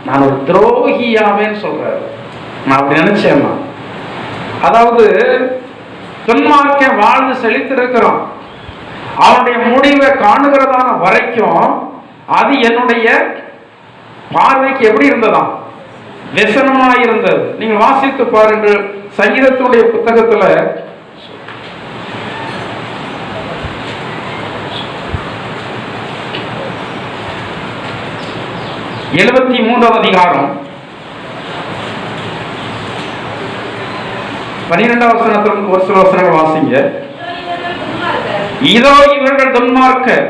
நான் ஒரு துரோகியாவேன்னு சொல்றாரு. நான் அப்படி நினைச்சேன். அதாவது துன்மார்க்க வாழ்ந்து செழித்திருக்கிறோம், அவனுடைய முடிவை காணுகிறதான வரைக்கும் அது என்னுடைய பார்வைக்கு எப்படி இருந்ததாம்? व्यसனமா இருந்தது. நீங்கள் வாசித்து பாருங்கள், சங்கீதத்தினுடைய புத்தகத்துல 73ஆம் அதிகாரம் 12ஆம் வசனத்திலிருந்து ஒரு சில வசனங்கள் வாசிங்க. இதோ இவர்கள் துன்மார்க்கர்,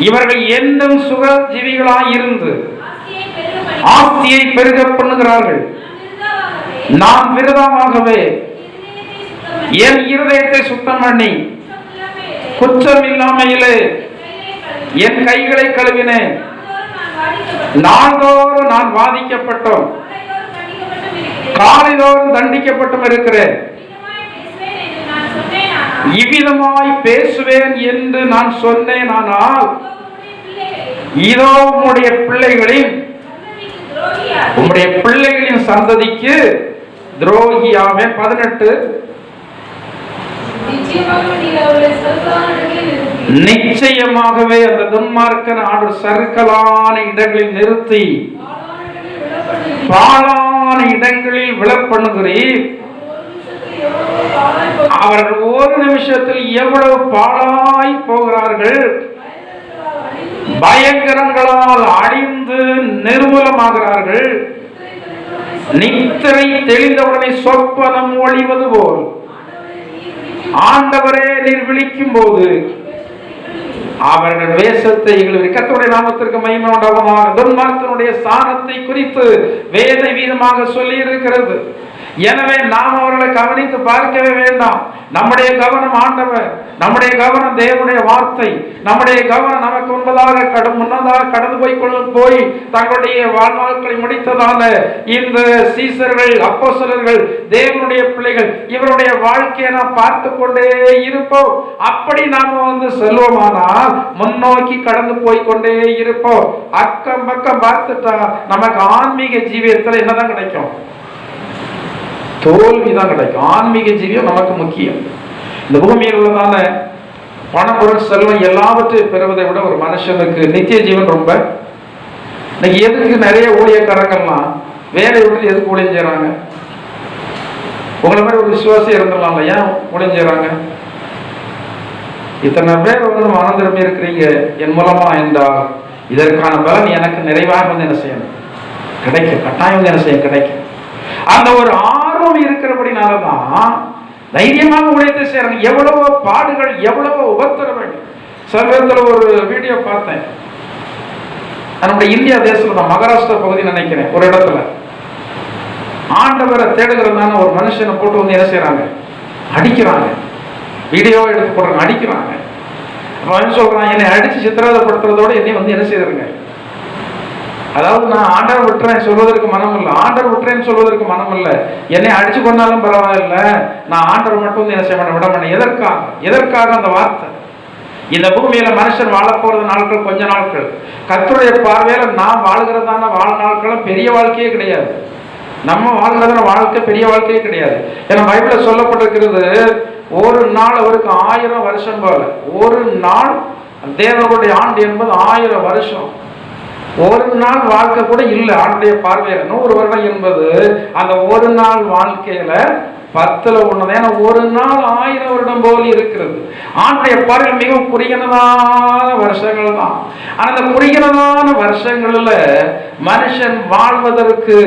இவர்கள் என்றும் சுகஜீவிகளாய் இருந்து ஆஸ்தியை பெருக பண்ணுகிறார்கள். நான் விரதமாகவே என் இருதயத்தை சுத்தம் பண்ணி குற்றம் இல்லாமையிலே என் கைகளை கழுவினேன். நாள்தோறும் நான் வாதிக்கப்பட்டோம், காலைதோறும் தண்டிக்கப்பட்டும் இருக்கிறேன். இவ்விதமாய் பேசுவேன் என்று நான் சொன்னேன். ஆனால் இதோ உம்முடைய பிள்ளைகளின் சந்ததிக்கு துரோகியாவேன். 18 நிச்சயமாகவே அந்த துன்மார்க்கன் ஆண்டவர் சறுக்கலான இடங்களில் நிறுத்தி பாழான இடங்களில் விழப்பண்ணுகிறீர். அவர்கள் ஒரு நிமிஷத்தில் எவ்வளவு பாழாய் போகிறார்கள். பயங்கரங்களால் அழிந்து நிர்மூலமாகிறார்கள். நித்திரை தெளிந்தவுடனே சொப்பனம் ஒளிவது போல் ஆண்டவரே நீர் விழிக்கும் போது அவர்கள் வேஷத்தை கர்த்தருடைய நாமத்திற்கு மகிமை உண்டாகுமாக. துன்மார்க்கனுடைய ஸ்தானத்தை குறித்து வேத வீதமாக சொல்லி இருக்கிறது. எனவே நாம் அவர்களை கவனித்து பார்க்கவே வேண்டாம். நம்முடைய கவனம் ஆண்டவர், நம்முடைய கவனம் தேவனுடைய வார்த்தை, நம்முடைய கவனம் நமக்கு முன்னதாக கடந்து போய் தங்களுடைய வாழ்நாட்களை முடித்ததான இந்த சீசர்கள், அப்போஸ்தலர்கள், தேவனுடைய பிள்ளைகள், இவருடைய வாழ்க்கையை நாம் பார்த்து கொண்டே இருப்போம். அப்படி நாம செல்வோமானால் முன்னோக்கி கடந்து போய்கொண்டே இருப்போம். அக்கம் பக்கம் பார்த்துட்டா நமக்கு ஆன்மீக ஜீவியத்தில் என்னதான் கிடைக்கும்? தோல்விதான் கிடைக்கும். ஆன்மீக ஜீவியம் நமக்கு முக்கியம். இந்த பூமியில் உள்ளதான பணப்பொருள், செல்வம் எல்லாவற்றையும் பெறுவதை விட ஒரு மனுஷனுக்கு நித்திய ஜீவன் ரொம்ப. இன்னைக்கு எதுக்கு நிறைய ஊழியக்காரங்கள்லாம் வேலை விட்டு எதுக்கு ஊழியம் செய்யறாங்க? உங்களை மாதிரி ஒரு விசுவாசி இருந்துடலாம்ல, ஏன் ஊழியம் செய்யறாங்க? இத்தனை பேர் மனம் திரும்பி இருக்கிறீங்க என் மூலமா என்றால் இதற்கான பலன் எனக்கு நிறைவாக என்ன செய்யணும்? கிடைக்கும். கட்டாயம் என்ன செய்ய கிடைக்கும். அந்த ஒரு ஆர்வம் இருக்கிறபடினாலதான் தைரியமாக உழைத்து செய்யறாங்க. எவ்வளவோ பாடுகள், எவ்வளவோ உபத்திரவங்கள். சமீபத்தில் ஒரு வீடியோ பார்த்தேன். நம்முடைய இந்தியா தேசத்துல தான், மகாராஷ்டிரா பகுதி நினைக்கிறேன், ஒரு இடத்துல ஆண்டவரை தேடுகிறதான ஒரு மனுஷனை போட்டு என்ன செய்யறாங்க? அடிக்கிறாங்க. வீடியோ எடுத்து போடுறாங்க, அடிக்கிறாங்க. அவன் சொல்றான், என்னை அடிச்சு சித்திரவதைப்படுத்துறதோட என்னை என்ன செய்யறாங்க? அதாவது நான் ஆண்டவர் விட்டுறேன் சொல்வதற்கு மனம் இல்லை, ஆண்டவர் விட்டுறேன்னு சொல்வதற்கு மனம் இல்லை. என்னை அடிச்சு கொண்டாலும் பரவாயில்ல, நான் ஆண்டவர் மட்டும் என்ன செய்ய மாட்டேன், விட மாட்டேன். எதற்காக அந்த வார்த்தை? இந்த பூமியில மனுஷன் வாழ போறது நாட்கள் கொஞ்ச நாட்கள். கர்த்தருடைய பார்வையில நாம் வாழ்கிறதான வாழ்நாட்களும் பெரிய வாழ்க்கையே கிடையாது. நம்ம வாழ்கிறதான வாழ்க்கை பெரிய வாழ்க்கையே கிடையாது. ஏன்னா பைபிள்ல சொல்லப்பட்டிருக்கிறது, ஒரு நாள் அவருக்கு 1000 வருஷம் போல. ஒரு நாள் தேவனுடைய ஆண்டு என்பது 1000 வருஷம். ஒரு நாள் வாழ்க்கை கூட இல்லை ஆண்டுடைய பார்வையில. 100 வருடம் என்பது அந்த ஒரு நாள் வாழ்க்கையில 10ல் 1. ஏன்னா ஒரு நாள் 1000 வருடம் போல் இருக்கிறது. ஆண்டுடைய பார்வையில் மிகவும் குறுகினதான வருஷங்கள் தான். அந்த குறுகினதான வருஷங்கள்ல மனுஷன் வாழ்வதற்கு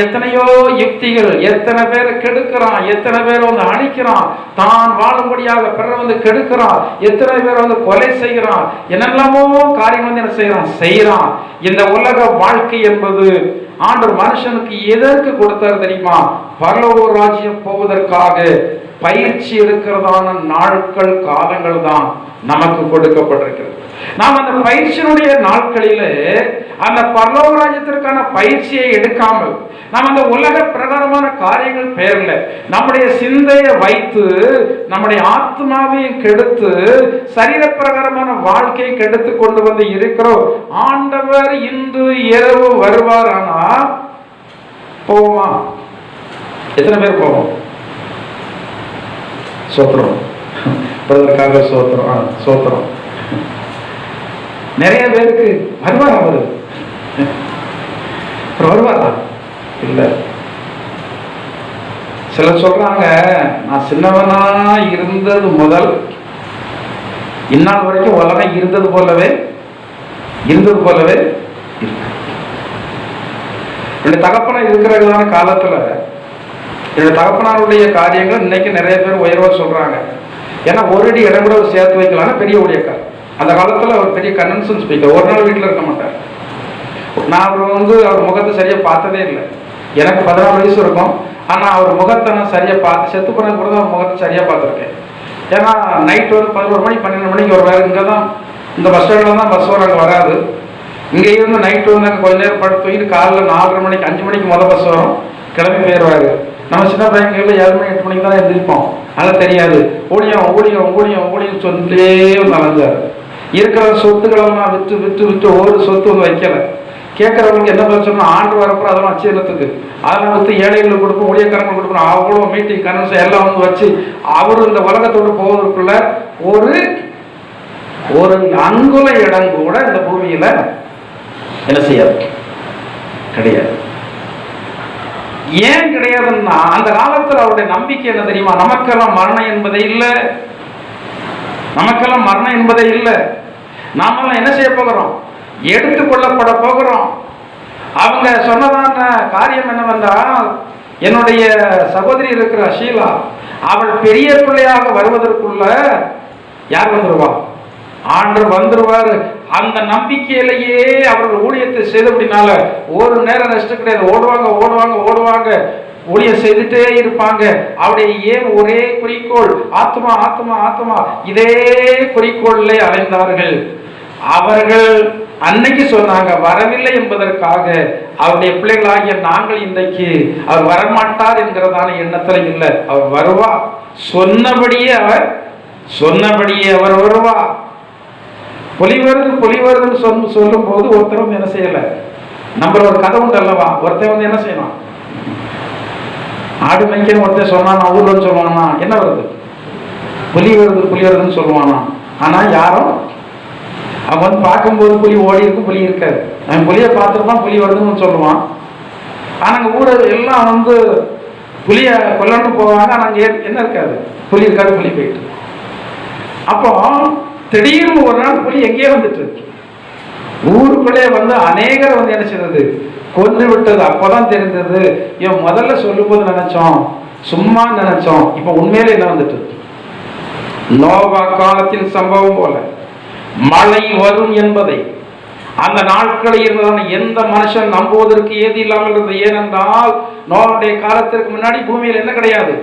எத்தனையோ யுக்திகள், எத்தனை பேரை கெடுக்கிறான், எத்தனை பேர் அழிக்கிறான், தான் வாழும்படியாக பிறர் கெடுக்கிறான், எத்தனை பேர் கொலை செய்கிறான், என்னெல்லாமோ காரியம் என்ன செய்யறான். இந்த உலக வாழ்க்கை என்பது ஆண்டவர் மனுஷனுக்கு எதற்கு கொடுத்தார் தெரியுமா? பரலோக ராஜ்யம் போவதற்காக பயிற்சி எடுக்கிறதான நாட்கள், காலங்கள் தான் நமக்கு கொடுக்கப்பட்டிருக்கிறது. நாம் அந்த பயிற்சியினுடைய நாட்களில அந்த பரலோக ராஜ்யத்திற்கான பயிற்சியை எடுக்காமல் நாம் அந்த உலக பிரகாரமான காரியங்கள் பேர்ல நம்முடைய சிந்தையை வைத்து நம்முடைய ஆத்மாவையும் கெடுத்து சரீர பிரகாரமான வாழ்க்கையை கெடுத்து கொண்டு இருக்கிறோம். ஆண்டவர் இன்று இரவு வருவார். ஆனா போவோமா? எத்தனை பேர் போவோம்? சோத்திரம் பிரதற்காக சோத்திரம் சோத்திரம். நிறைய பேருக்கு வருவார். அவரு வருவாரா? இல்ல. சிலர் சொல்றாங்க, நான் சின்னவனா இருந்தது முதல் இந்நாள் வரைக்கும் உலகம் இருந்தது போலவே என்னுடைய தகப்பனா இருக்கிறதான காலத்துல என்னுடைய தகப்பனாருடைய காரியங்கள் இன்னைக்கு நிறைய பேர் உயர்வா சொல்றாங்க. ஏன்னா ஒரு அடி இடம் கூட சேர்த்து வைக்கலாம். பெரிய ஊழியக்கார். அந்த காலத்துல அவர் பெரிய கன்வென்ஷன் ஸ்பீக்கர். ஒரு நாள் வீட்டில் இருக்க மாட்டார். நான் அவர் முகத்தை சரியா பார்த்ததே இல்லை. எனக்கு 14 வயசு இருக்கும். ஆனா அவர் முகத்தை நான் சரியா பார்த்து, செத்து போன கூட தான் அவர் முகத்தை சரியா பார்த்துருக்கேன். ஏன்னா நைட் 11 மணி 12 மணிக்கு வருவாரு. இங்கதான் இந்த பஸ் ஸ்டாண்ட்ல தான் பஸ் வர, அங்கே வராது. இங்கே இருந்து நைட்டு கொஞ்ச நேரம் படுத்து தூங்கிட்டு காலைல 4:30 மணிக்கு 5 மணிக்கு முதல் பஸ் வரும், கிளம்பி போயிடுவாரு. நம்ம சின்ன பையன்கள் 7 மணி 8 மணிக்கு தான் எழுந்திருப்போம். அதெல்லாம் தெரியாது. ஊழியம் சொல்லிட்டே நலஞ்சாரு. இருக்கிற சொத்துக்களெல்லாம் விற்று விற்று விற்று ஒரு சொத்து வைக்கல. கேட்கறவங்களுக்கு என்ன பிரச்சனை? ஆண்டு வரப்போ அதெல்லாம் வச்சு என்னத்துக்கு அதெல்லாம் விற்று ஏழைகளுக்கு கொடுப்போம், ஊழியக்காரங்களுக்கு கொடுக்கணும். அவ்வளோ மீட்டிங் கன்வென்ஷன் எல்லாம் வச்சு அவரு இந்த உலகத்தோடு போவதற்குள்ள ஒரு அங்குல இடம் கூட இந்த பூமியில என்ன செய்யாது, கிடையாது. ஏன் கிடையாதுன்னா அந்த காலத்துல அவருடைய நம்பிக்கை என்ன தெரியுமா? நமக்கெல்லாம் மரணம் என்பதே இல்லை. நாமெல்லாம் என்ன செய்ய போகிறோம்? எடுத்துக்கொள்ளப்பட போகிறோம். அவங்க சொன்னதான காரியம் என்னவென்றால், என்னுடைய சகோதரி இருக்கிற ஷீலா, அவள் பெரிய பிள்ளையாக வருவதற்குள்ள யார் வந்துருவா? ஆண்டவர் வந்துருவாரு. அந்த நம்பிக்கையிலேயே அவர்கள் ஊழியத்தை செய்தபடினால ஒரு நேரம் ரெஸ்ட் கிடையாது. ஓடுவாங்க ஓடுவாங்க ஓடுவாங்க, ஊழியம் செய்துட்டே இருப்பாங்க. அவருடைய ஏன் ஒரே குறிக்கோள், ஆத்மா ஆத்மா ஆத்மா. இதே குறிக்கோளிலே அலைந்தார்கள். அவர்கள் அன்னைக்கு சொன்னாங்க, வரவில்லை என்பதற்காக அவருடைய பிள்ளைகளாகிய நாங்கள் இன்றைக்கு அவர் வரமாட்டார் என்கிறதான எண்ணத்துல இல்லை. அவர் வருவா, சொன்னபடியே அவர் வருவா. பொலி வருதுன்னு சொல்லும் போது ஒருத்தர் என்ன செய்யல, நம்ம ஒரு கதை உண்டு அல்லவா, ஒருத்தர் என்ன செய்யலாம், ஆடு மேய்க்கணும் ஒருத்தர் சொன்னானா, ஊர்ல சொல்லுவானா, என்ன வருது, புலி வருதுன்னு சொல்லுவானா. ஆனா யாரும் அவன் பார்க்கும்போது புலி ஓடி இருக்கும், புலி இருக்காது. அவன் புலியை பார்த்துருப்பான், புலி வருதுன்னு சொல்லுவான். ஆனா அங்க ஊரை எல்லாம் புலிய கொல்லன்னு போவாங்க. ஆனா அங்க என்ன இருக்காது, புலி இருக்காது, புலி போயிட்டு. அப்போ திடீர்னு ஒரு நாள் புலி எங்கேயே வந்துட்டு ஊருக்குள்ளே அநேகர் என்ன செய்தது, கொன்று விட்டது. அப்பதான் தெரிந்தது, இவன் முதல்ல சொல்லும் போது நினைச்சோம், சும்மா நினைச்சோம், இப்ப உண்மையில என்ன வந்துட்டு, நோவா காலத்தின் சம்பவம் போல மழை வரும் என்பதை அந்த நாட்களில் இருந்ததான எந்த மனுஷன் நம்புவதற்கு ஏது இல்லாமல் இருந்தது. ஏனென்றால் நோவாவுடைய காலத்திற்கு முன்னாடி பூமியில் என்ன கிடையாது,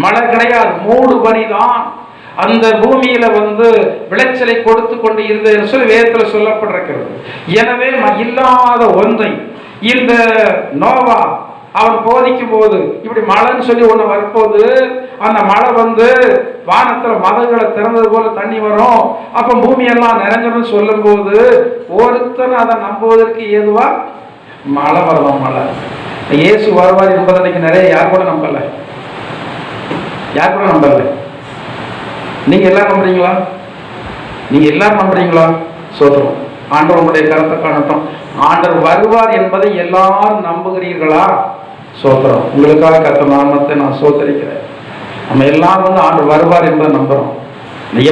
மழை கிடையாது, மூடு பனிதான். அந்த பூமியில விளைச்சலை கொடுத்து கொண்டு இருந்தது சொல்லி வேதத்துல சொல்லப்பட்டிருக்கிறது. எனவே இல்லாத ஒன்றை இந்த நோவா அவன் போதிக்கும் போது இப்படி மழைன்னு சொல்லி ஒண்ணு வரும்போது, அந்த மழை வானத்துல மதங்களை திறந்தது போல தண்ணி வரும், அப்ப பூமியெல்லாம் நிறைஞ்சிடும் சொல்லும் போது ஒருத்தன் அதை நம்புவதற்கு ஏதுவா மழை வரலாம். மழை இயேசு வருவார் என்பதை இன்னைக்கு நிறைய யார் கூட நம்பல. நீங்க எல்லாரும் நம்புறீங்களா? சொல்றோம். ஆண்டவர் உங்களுடைய கருத்தை காணட்டும். ஆண்டவர் வருவார் என்பதை எல்லாரும் நம்புகிறீர்களா? சோத்திரம். உங்களுக்காக கர்த்தர் நாமத்தை நான் சோதரிக்கிறேன். நம்ம எல்லாரும் ஆண்டவர் வருவார் என்பதை நம்புறோம்.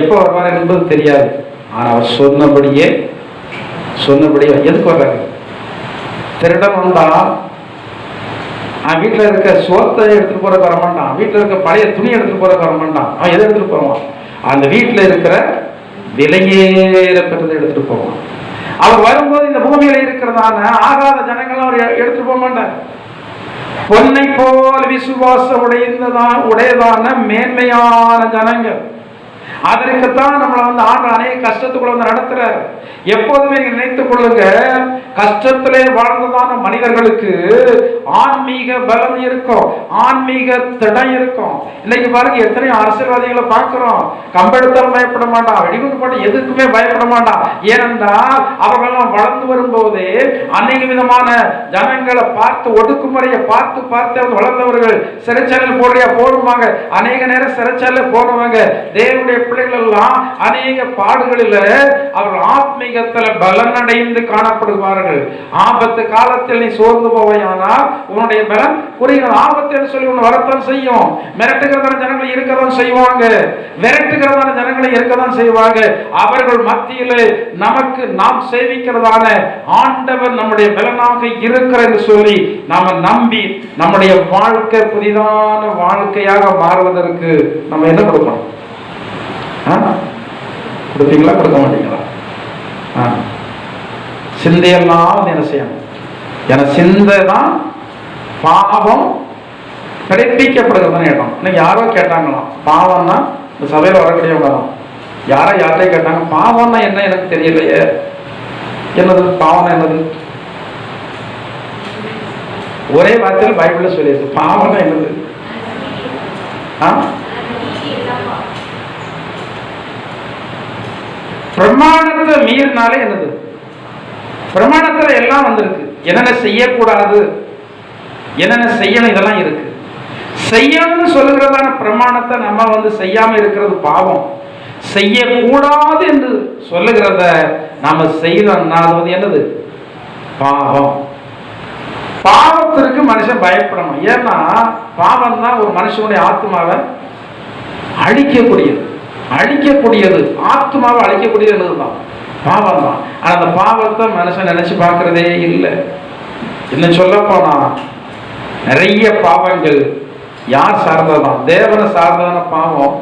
எப்போ வருவார் என்பது தெரியாது. ஆனா அவர் சொன்னபடியே எதுக்கு வர்றாரு? திருடன் வந்தா வீட்டுல இருக்க சோத்தை எடுத்துட்டு போற வரமாட்டான், வீட்டுல இருக்க பழைய துணி எடுத்துட்டு போற வரமாட்டான். அவன் எதை எடுத்துட்டு போவான்? அந்த வீட்டுல இருக்கிற விலையேற பெற்றதை எடுத்துட்டு போவான். அவர் வரும்போது இந்த பூமியில இருக்கிறதான ஆகாத ஜனங்கள் அவர் எடுத்துட்டு போக மாட்டார். பொன்னை போல் விசுவாசம் உடையதான மேன்மையான ஜனங்கள். அதற்குத்தான் நம்மளை ஆண்டு அநேக கஷ்டத்துக்குள்ள நடத்துறாரு. எப்போதுமே நீங்க நினைத்துக் கொள்ளுங்க, கஷ்டத்திலே வாழ்ந்ததான மனிதர்களுக்கு ஆன்மீக பலம் இருக்கும், ஆன்மீக திடம் இருக்கும். இன்னைக்கு பாருங்க, எத்தனையோ அரசியல்வாதிகளை பார்க்கிறோம், கம்பெடுத்தாலும் பயப்பட மாட்டான், வெடிகுண்டு போட்டு எதுக்குமே பயப்பட மாட்டான். ஏனென்றால் அவர்களெல்லாம் வளர்ந்து வரும்போதே அநேக விதமான ஜனங்களை பார்த்து, ஒடுக்குமுறையை பார்த்து வளர்ந்தவர்கள் சிறைச்சாலையில் போடுவாங்க. அநேக நேரம் சிறைச்சாலையில் போடுவாங்க. தேவனுடைய பிள்ளைகள் எல்லாம் அநேக பாடுகளில் அவர்கள் ஆத்மீகத்தில் பலனடைந்து காணப்படுவார்கள். ஆபத்து காலத்தில் நீ சோர்ந்து போவையானால் உன்னுடைய பலன் குறைகிற. ஆபத்து சொல்லி ஒன்று வரத்தான் செய்யும். மிரட்டுகிறதான ஜனங்களை இருக்கதான் செய்வாங்க, விரட்டுகிறதான ஜனங்களை இருக்கதான் செய்வாங்க. அவர்கள் மத்தியில் நமக்கு நாம் சேவிக்கிறதான ஆண்டவர் நம்முடைய பலனாக இருக்கிற என்று சொல்லி நாம நம்பி நம்முடைய வாழ்க்கை புதிதான வாழ்க்கையாக மாறுவதற்கு நம்ம என்ன கொடுக்கணும்? கொடுப்பீங்களா, கொடுக்க மாட்டீங்களா? சிந்தையெல்லாம் என்ன செய்யணும்? என சிந்தை தான் பாவம் கிடைப்பிக்கப்படுகிறதான இடம். இன்னைக்கு யாரோ கேட்டாங்களாம், பாவம்னா இந்த சபையில் வரக்கூடியவங்க தான் யார்கிட்ட கேட்டாங்க, பாவம்னா என்ன எனக்கு தெரியலையே. என்னது பாவம்னா என்னது? ஒரே வார்த்தையில் பைபிள்ல சொல்லியிருக்கு, பாவம்னா என்னது? பிரமாணத்தை மீறினாலே என்னது? பிரமாணத்துல எல்லாம் வந்திருக்கு. என்னென்ன செய்யக்கூடாது, என்னென்ன செய்யணும், இதெல்லாம் இருக்கு. செய்யணும்னு சொல்லுகிறதான பிரமாணத்தை நம்ம செய்யாம இருக்கிறது பாவம். செய்யக்கூடாது என்று சொல்லுகிறத நாம செய்யறோம்னா அது என்னது? பாவம். பாவத்திற்கு மனுஷன் பயப்படணும். ஏன்னா பாவம் தான் ஒரு மனுஷனுடைய ஆத்மாவை அழிக்கக்கூடியது, ஆத்மாவை அழிக்கக்கூடியது என்னதுதான்? பாவம் தான். ஆனா அந்த பாவத்தை மனுஷன் நினைச்சு பார்க்கறதே இல்லை. இன்னும் சொல்ல போனா நிறைய பாவங்கள் யார் சார்ந்ததான்? தேவனை சார்ந்ததான பாவம்.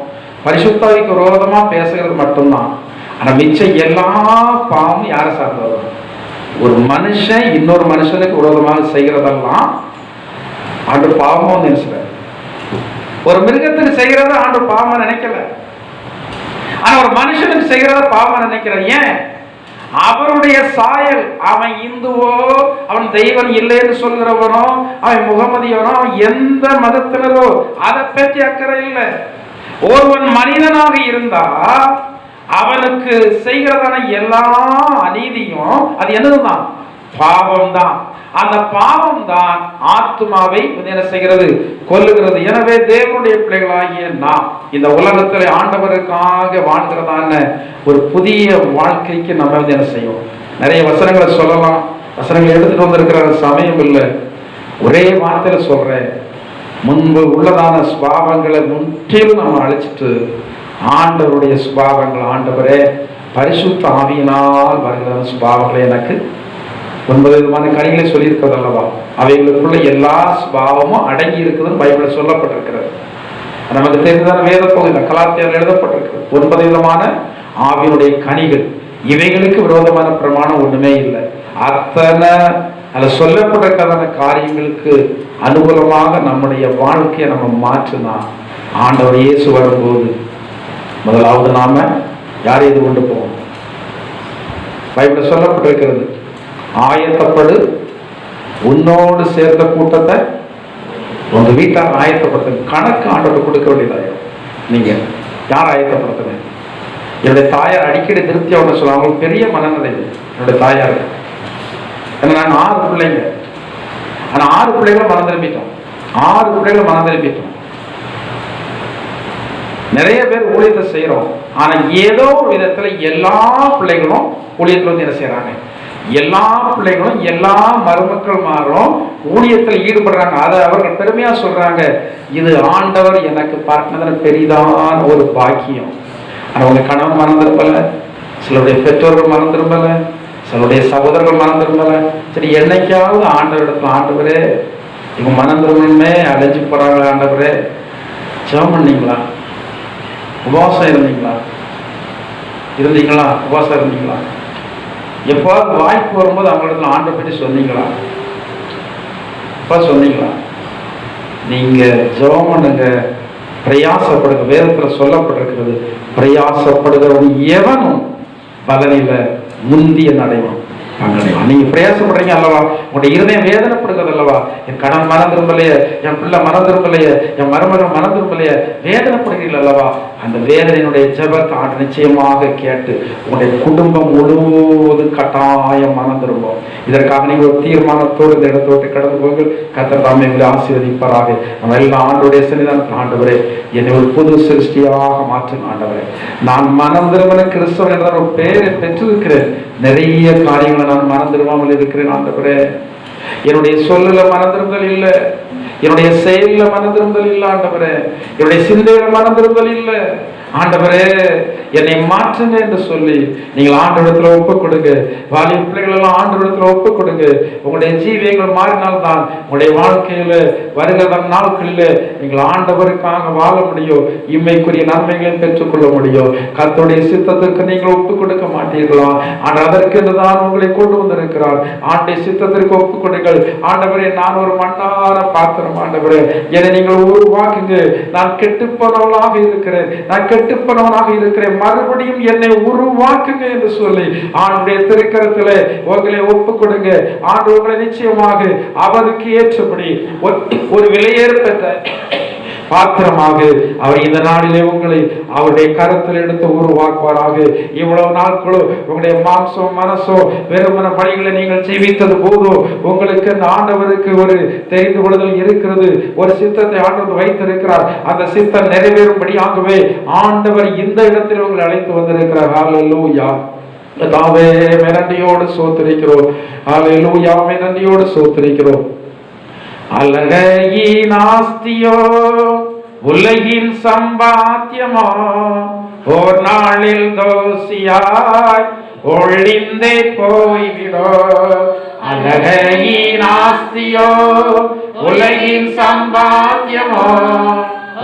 பரிசுத்தாவிக்கு விரோதமா பேசுகிறது மட்டும்தான். ஆனா மிச்சம் எல்லா பாவமும் யாரை சார்ந்தது? ஒரு மனுஷன் இன்னொரு மனுஷனுக்கு விரோதமாக செய்கிறதெல்லாம் ஆண்டவர் பாவமா நினைச்சார். ஒரு மிருகத்துக்கு செய்கிறத ஆண்டவர் பாவமா நினைக்கல. ஆனா ஒரு மனுஷனுக்கு செய்கிறத பாவமா நினைக்கிறார். ஏன்? அவருடைய சாயல். அவன் இந்துவோ, அவன் தெய்வம் இல்லைன்னு சொல்கிறவனோ, அவன் முகமதியனோ, எந்த மதத்தினரோ அதை பற்றி அக்கறை இல்லை. ஒருவன் மனிதனாக இருந்தா அவனுக்கு செய்கிறதான எல்லா அநீதியும் அது என்னதுதான்? பாவம் தான். அந்த பாவம் தான் ஆத்மாவை என்ன செய்கிறது? கொல்லுகிறது. எனவே தேவனுடைய பிள்ளைகளாகிய நாம் இந்த உலகத்தில் ஆண்டவருக்காக வாழ்கிறதான ஒரு புதிய வாழ்க்கைக்கு நம்ம என்ன செய்யும்? நிறைய வசனங்களை சொல்லலாம், வசனங்களை எடுத்துட்டு வந்திருக்கிற சமயம் இல்லை. ஒரே வார்த்தையில சொல்றேன், முன்பு உள்ளதான சுபாவங்களை முற்றிலும் நம்ம அழிச்சிட்டு ஆண்டவருடைய சுபாவங்கள், ஆண்டவரே பரிசுத்த ஆவியினால் வருகிற சுபாவங்களை எனக்கு 9 விதமான கனிகளை சொல்லியிருக்கிறது அல்லவா? அவைகளுக்குள்ள எல்லா சுபாவமும் அடங்கி இருக்குதுன்னு பைபிளில் சொல்லப்பட்டிருக்கிறது. நமக்கு தெரிந்ததான வேத பகுதி கலாத்தியாவில் எழுதப்பட்டிருக்கிறது. 9 விதமான ஆவியினுடைய கனிகள். இவைகளுக்கு விரோதமான பிரமாணம் ஒண்ணுமே இல்லை. அத்தனை அதில் சொல்லப்பட்டிருக்கிறதான காரியங்களுக்கு அனுகூலமாக நம்முடைய வாழ்க்கையை நம்ம மாற்றினா ஆண்டவர் இயேசு வரும்போது முதலாவது நாம யாரை இது கொண்டு போவோம்? பைபிளில் சொல்லப்பட்டிருக்கிறது, ஆயத்தப்படு, உன்னோடு சேர்ந்த கூட்டத்தை உங்க வீட்டார் ஆயத்தப்படுத்த. கணக்கு ஆண்டவர் கொடுக்க வேண்டியதாயிரும். நீங்க யார் ஆயத்தப்படுத்துங்க? என்னுடைய தாயார் அடிக்கடி திருப்தி அவங்க சொல்லுவாங்க, அவங்களுக்கு பெரிய மனநிறைவு. என்னுடைய தாயார், ஏன்னா நாங்கள் 6 பிள்ளைங்க. ஆனால் 6 பிள்ளைகளும் மனம் திரும்பிட்டோம். 6 பிள்ளைகளும் மனம் திரும்பிட்டோம். நிறைய பேர் ஊழியத்தை செய்யறோம். ஆனா ஏதோ ஒரு விதத்துல எல்லா பிள்ளைகளும் ஊழியத்துல வந்து என்ன செய்யறாங்க? எல்லா பிள்ளைகளும் எல்லா மருமக்கள் மாறும் ஊழியத்தில் ஈடுபடுறாங்க. அதை அவர்கள் பெருமையா சொல்றாங்க, இது ஆண்டவர் எனக்கு பார்க்கணும் பெரிதான ஒரு பாக்கியம். ஆனா உங்க கணவன் மறந்துருப்பல, சிலருடைய பெற்றோர்கள் மறந்துருப்பல, சிலருடைய சகோதரர்கள் மறந்துருப்பல. சரி, என்னைக்காவது ஆண்டவர் இடத்துல, ஆண்டவரே இவங்க மனந்திருமே அலைஞ்சு போறாங்களே, ஆண்டவரே ஜெபம் பண்ணீங்களா? உபவாசம் இருந்தீங்களா? உபவாசம் இருந்தீங்களா? எப்போது வாய்ப்பு வரும்போது அவங்களிடத்துல ஆண்டவர் பற்றி சொன்னீங்களா? எப்போ சொன்னீங்களா? நீங்க ஜெபம் பண்ணுங்க, பிரயாசப்படுங்க. வேதத்தில் சொல்லப்பட்டிருக்கிறது, பிரயாசப்படுகிறவன் எவனும் பலனில் முந்திய நடைவான். நீங்க பிரயாசப்படுறீங்க அல்லவா? உங்களுடைய இருதயம் வேதனைப்படுகிறது அல்லவா? என் கடன் மனம் திரும்பலையே, என் பிள்ளை மனம் திரும்பலையே, என் மருமகன் மனம் திரும்பலையே, வேதனைப்படுகிறீர்கள் அல்லவா? அந்த வேதனையினுடைய ஜெபத்தை ஆண்டு நிச்சயமாக கேட்டு உங்களுடைய குடும்பம் முழுவதும் கட்டாயம் மனம் திரும்பும். இதற்காக நீங்கள் ஒரு தீர்மானத்தோடு இந்த இடத்தோட்டு கடந்து போங்கள். கர்த்தர் தாமே உங்களை ஆசீர்வதிப்பாராக. நம்ம எல்லா ஆண்டோடைய சன்னிதானத்தில், ஆண்டவரே என்னை ஒரு புது சிருஷ்டியாக மாற்றும் ஆண்டவரே. நான் மனம் திரும்பின கிறிஸ்தவன் என்ற ஒரு பெயரை பெற்றிருக்கிறேன். நிறைய காரியங்களை நான் மறந்துடுவாமல் இருக்கிறேன் ஆண்டவரே. என்னுடைய சொல்லுல மனந்திருந்தல் இல்லை, என்னுடைய செயல்ல மனந்திருந்தல் இல்லை ஆண்டவரே, என்னுடைய சிந்தையில மனந்திருந்தல் இல்லை ஆண்டவரே. என்னை மாற்றுங்க என்று சொல்லி நீங்கள் ஆண்டவரிடத்துல ஒப்பு கொடுங்க. வாலிப பிள்ளைகள் எல்லாம் ஆண்டவரிடத்துல ஒப்பு கொடுங்க. உங்களுடைய ஜீவியங்கள் மாறினால்தான் உங்களுடைய வாழ்க்கையில வருகிற நாட்களில் நீங்கள் ஆண்டவருக்காக வாழ முடியும், இம்மைக்குரிய நன்மைகளையும் பெற்றுக்கொள்ள முடியும். கர்த்தருடைய சித்தத்திற்கு நீங்கள் ஒப்பு கொடுக்க மாட்டீர்களா? ஆனால் அதற்கு தான் உங்களை கொண்டு வந்திருக்கிறார். ஆண்டை சித்தத்திற்கு ஒப்பு கொடுங்கள். ஆண்டவரே, நான் ஒரு மண்ணான பாத்திரம் ஆண்டவரே, என்னை நீங்கள் உருவாக்குங்க. நான் கெட்டுப்போனவளாக இருக்கிறேன், நான் கெட்டுப்போனவனாக இருக்கிறேன், மறுபடியும் என்னை உருவாக்குங்க என்று சொல்லி ஆண்டுடைய திருக்கரத்திலே உங்களை ஒப்பு கொடுங்க. ஆண்டு உங்களை நிச்சயமாக அவருக்கு ஏற்றபடி ஒரு விலையேறப்பட்ட பாத்திரமாக அவர் இந்த நாளிலே உங்களை அவருடைய கரத்தில் எடுத்து உருவாக்குவாராக. இவ்வளவு நாட்களும் உங்களுடைய மாம்சம் மனசோ வெறுமன பணிகளை நீங்கள் ஜீவித்தது போதும் உங்களுக்கு அந்த ஆண்டவருக்கு ஒரு தெரிந்து கொள்ளுதல் இருக்கிறது, ஒரு சித்தத்தை ஆண்டவர் வைத்திருக்கிறார். அந்த சித்தம் நிறைவேறும்படியாகவே ஆண்டவர் இந்த இடத்தில் உங்களை அழைத்து வந்திருக்கிறார். ஹல்லேலூயா. தாவே நன்றியோடு சோத்திரிக்கிறோம். ஹல்லேலூயா, நன்றியோடு சோத்திரிக்கிறோம். அழகையின் ஆஸ்தியோ உலகின் சம்பாத்தியமோ ஒரு நாளில் தோசியாய் ஒளிந்தே போய்விடோ. அழகையின் ஆஸ்தியோ உலகின் சம்பாத்தியமோ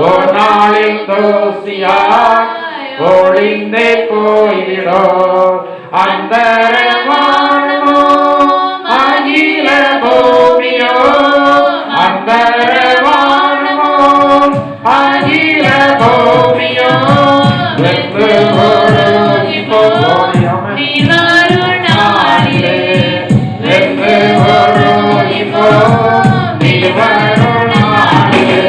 ஒரு நாளில் தோசியாய் ஒளிந்தே போய்விடோ. அந்தரவானமோ அகில பூமியோ அந்தரவானமோ அகில பூமியோ வென்று ஒழுகி போய் நாளிலே வென்று ஒழுகி போய் நாளிலே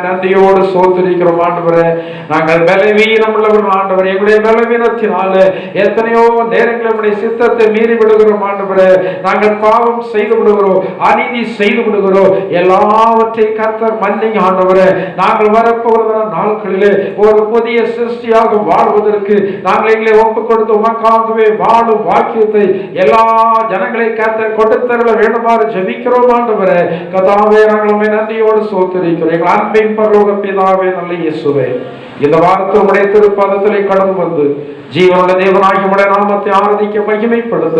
நன்றியோடு சோதரிக்கிறோம் ஆண்டவரே. நாங்கள் பலவீனம் உள்ளவர்கள் ஆண்டவரே. எங்களுடைய பலவீனத்தினால எத்தனையோ நேரங்கள் நம்முடைய சித்தத்தை மீறி விடுகிறோம் ஆண்டவரே. நாங்கள் பாவம் செய்து விடுகிறோம், அநீதி செய்து விடுகிறோம். எல்லாவற்றையும் கர்த்தர் மன்னிங்க ஆண்டவரே. நாங்கள் வரப்போகிற நாட்களிலே ஒரு புதிய சிருஷ்டியாக வாழ்வதற்கு நாங்கள் எங்களை ஒப்புக் கொடுத்து உமக்காகவே வாழும் வாக்கியத்தை எல்லா ஜனங்களை கர்த்தர் கொடுத்தருள வேண்டுமாறு ஜெபிக்கிறோம் ஆண்டவரே. கர்த்தாவே, நாங்கள் உம்மை நன்றியோடு சோதரிக்கிறோம். எங்கள் அன்பின் பரலோக பிதாவே, நல்ல இயேசுவே, இந்த வாரத்தை உடைய திருப்பாதத்திலே கடந்து வந்து ஜீவனுள்ள தேவனாகிய உடைய நாமத்தை ஆராதிக்க மகிமைப்படுத்த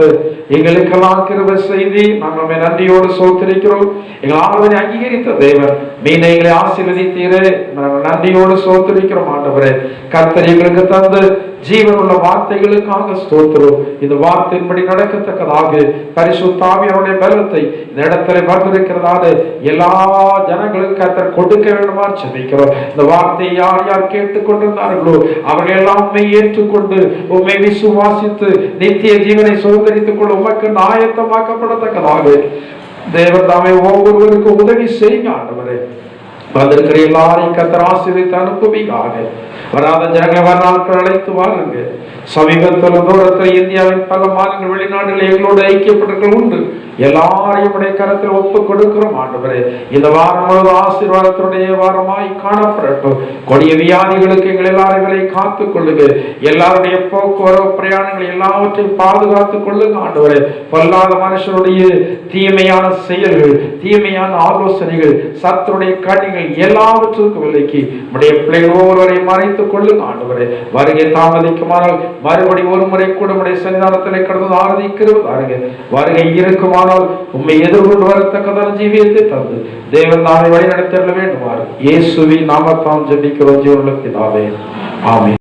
எங்களுக்கெல்லாம் கிருபை செய்தி நாங்கள் நன்றியோடு சோதரிக்கிறோம். எங்கள் ஆராதனை அங்கீகரித்த தேவன் மீனை எங்களை ஆசீர்வதித்தீரே, நாங்கள் நன்றியோடு சோதரிக்கிறோம் ஆண்டவரே. கர்த்தர் எங்களுக்கு தந்து ஜீவனுள்ள வார்த்தைகளுக்காக ஸ்தோத்திரம். இந்த வார்த்தையின்படி நடக்கத்தக்கதாக பரிசுத்த ஆவியாருடைய பலத்தை இந்த இடத்துல வந்திருக்கிறதால எல்லா ஜனங்களுக்கும் கர்த்தர் கொடுக்க வேண்டுமா ஜெபிக்கிறோம். இந்த வார்த்தையை யார் யார் கேட்டுக்கொண்டிருந்தார்களோ அவர்கள் எல்லாம் உம்மை ஏற்றுக்கொண்டு உம்மை விசுவாசித்து நித்திய ஜீவனை சுதந்திரித்துக் கொள்ள உமக்கு ஆயத்தமாக்கப்படத்தக்கதாக தேவன் தாமே ஒவ்வொருவருக்கும் உதவி செய்யுங்க ஆண்டவரே. வந்திருக்கிற எல்லாரையும் கர்த்தர் ஆசீர்வதித்து அனுப்புவீராக. வராத ஜனங்களை வர நாட்கள் அழைத்து வாருங்க. சமீபத்தில் தூரத்தில் இந்தியாவின் பல மாநில வெளிநாடுகளில் எங்களோடு ஐக்கியப்பட்டவர்கள் உண்டு. எல்லாரையும் உடைய கரத்தில் ஒப்புக் கொடுக்கிறோம் ஆண்டவரே. இந்த வாரம் முழுவதும் ஆசீர்வாதத்தினுடைய வாரமாய் காணப்படட்டும். கொடிய வியாதிகளுக்கு எங்கள் எல்லாரையும் காத்துக் கொள்ளுங்க. எல்லாருடைய போக்குவரவு பிரயாணங்கள் எல்லாவற்றையும் பாதுகாத்துக் கொள்ளுங்க ஆண்டவரே. பொல்லாத மனுஷனுடைய தீமையான செயல்கள், தீமையான ஆலோசனைகள், சத்துருடைய கனிகள் எல்லாவற்றுக்கும் விலக்கி உடைய பிள்ளைகள் ஒவ்வொருவரை மறைத்துக் கொள்ளுங்க ஆண்டவரே. வருகை தாமதிக்குமானால் மறுபடி ஒரு முறை கூட உடைய சன்னிதானத்திலே கடந்து ஆராதிக்கிறது வருகை இருக்குமா வேண்டுமானால் உம்மை எதிர்கொண்டு வரத்தக்கதான ஜீவியத்தை தந்து தேவன் நாளை வழி நடத்த வேண்டுமாறு இயேசுவின் நாமத்தால் ஜெபிக்கிறோம் ஜீவனுள்ள பிதாவே. ஆமென்.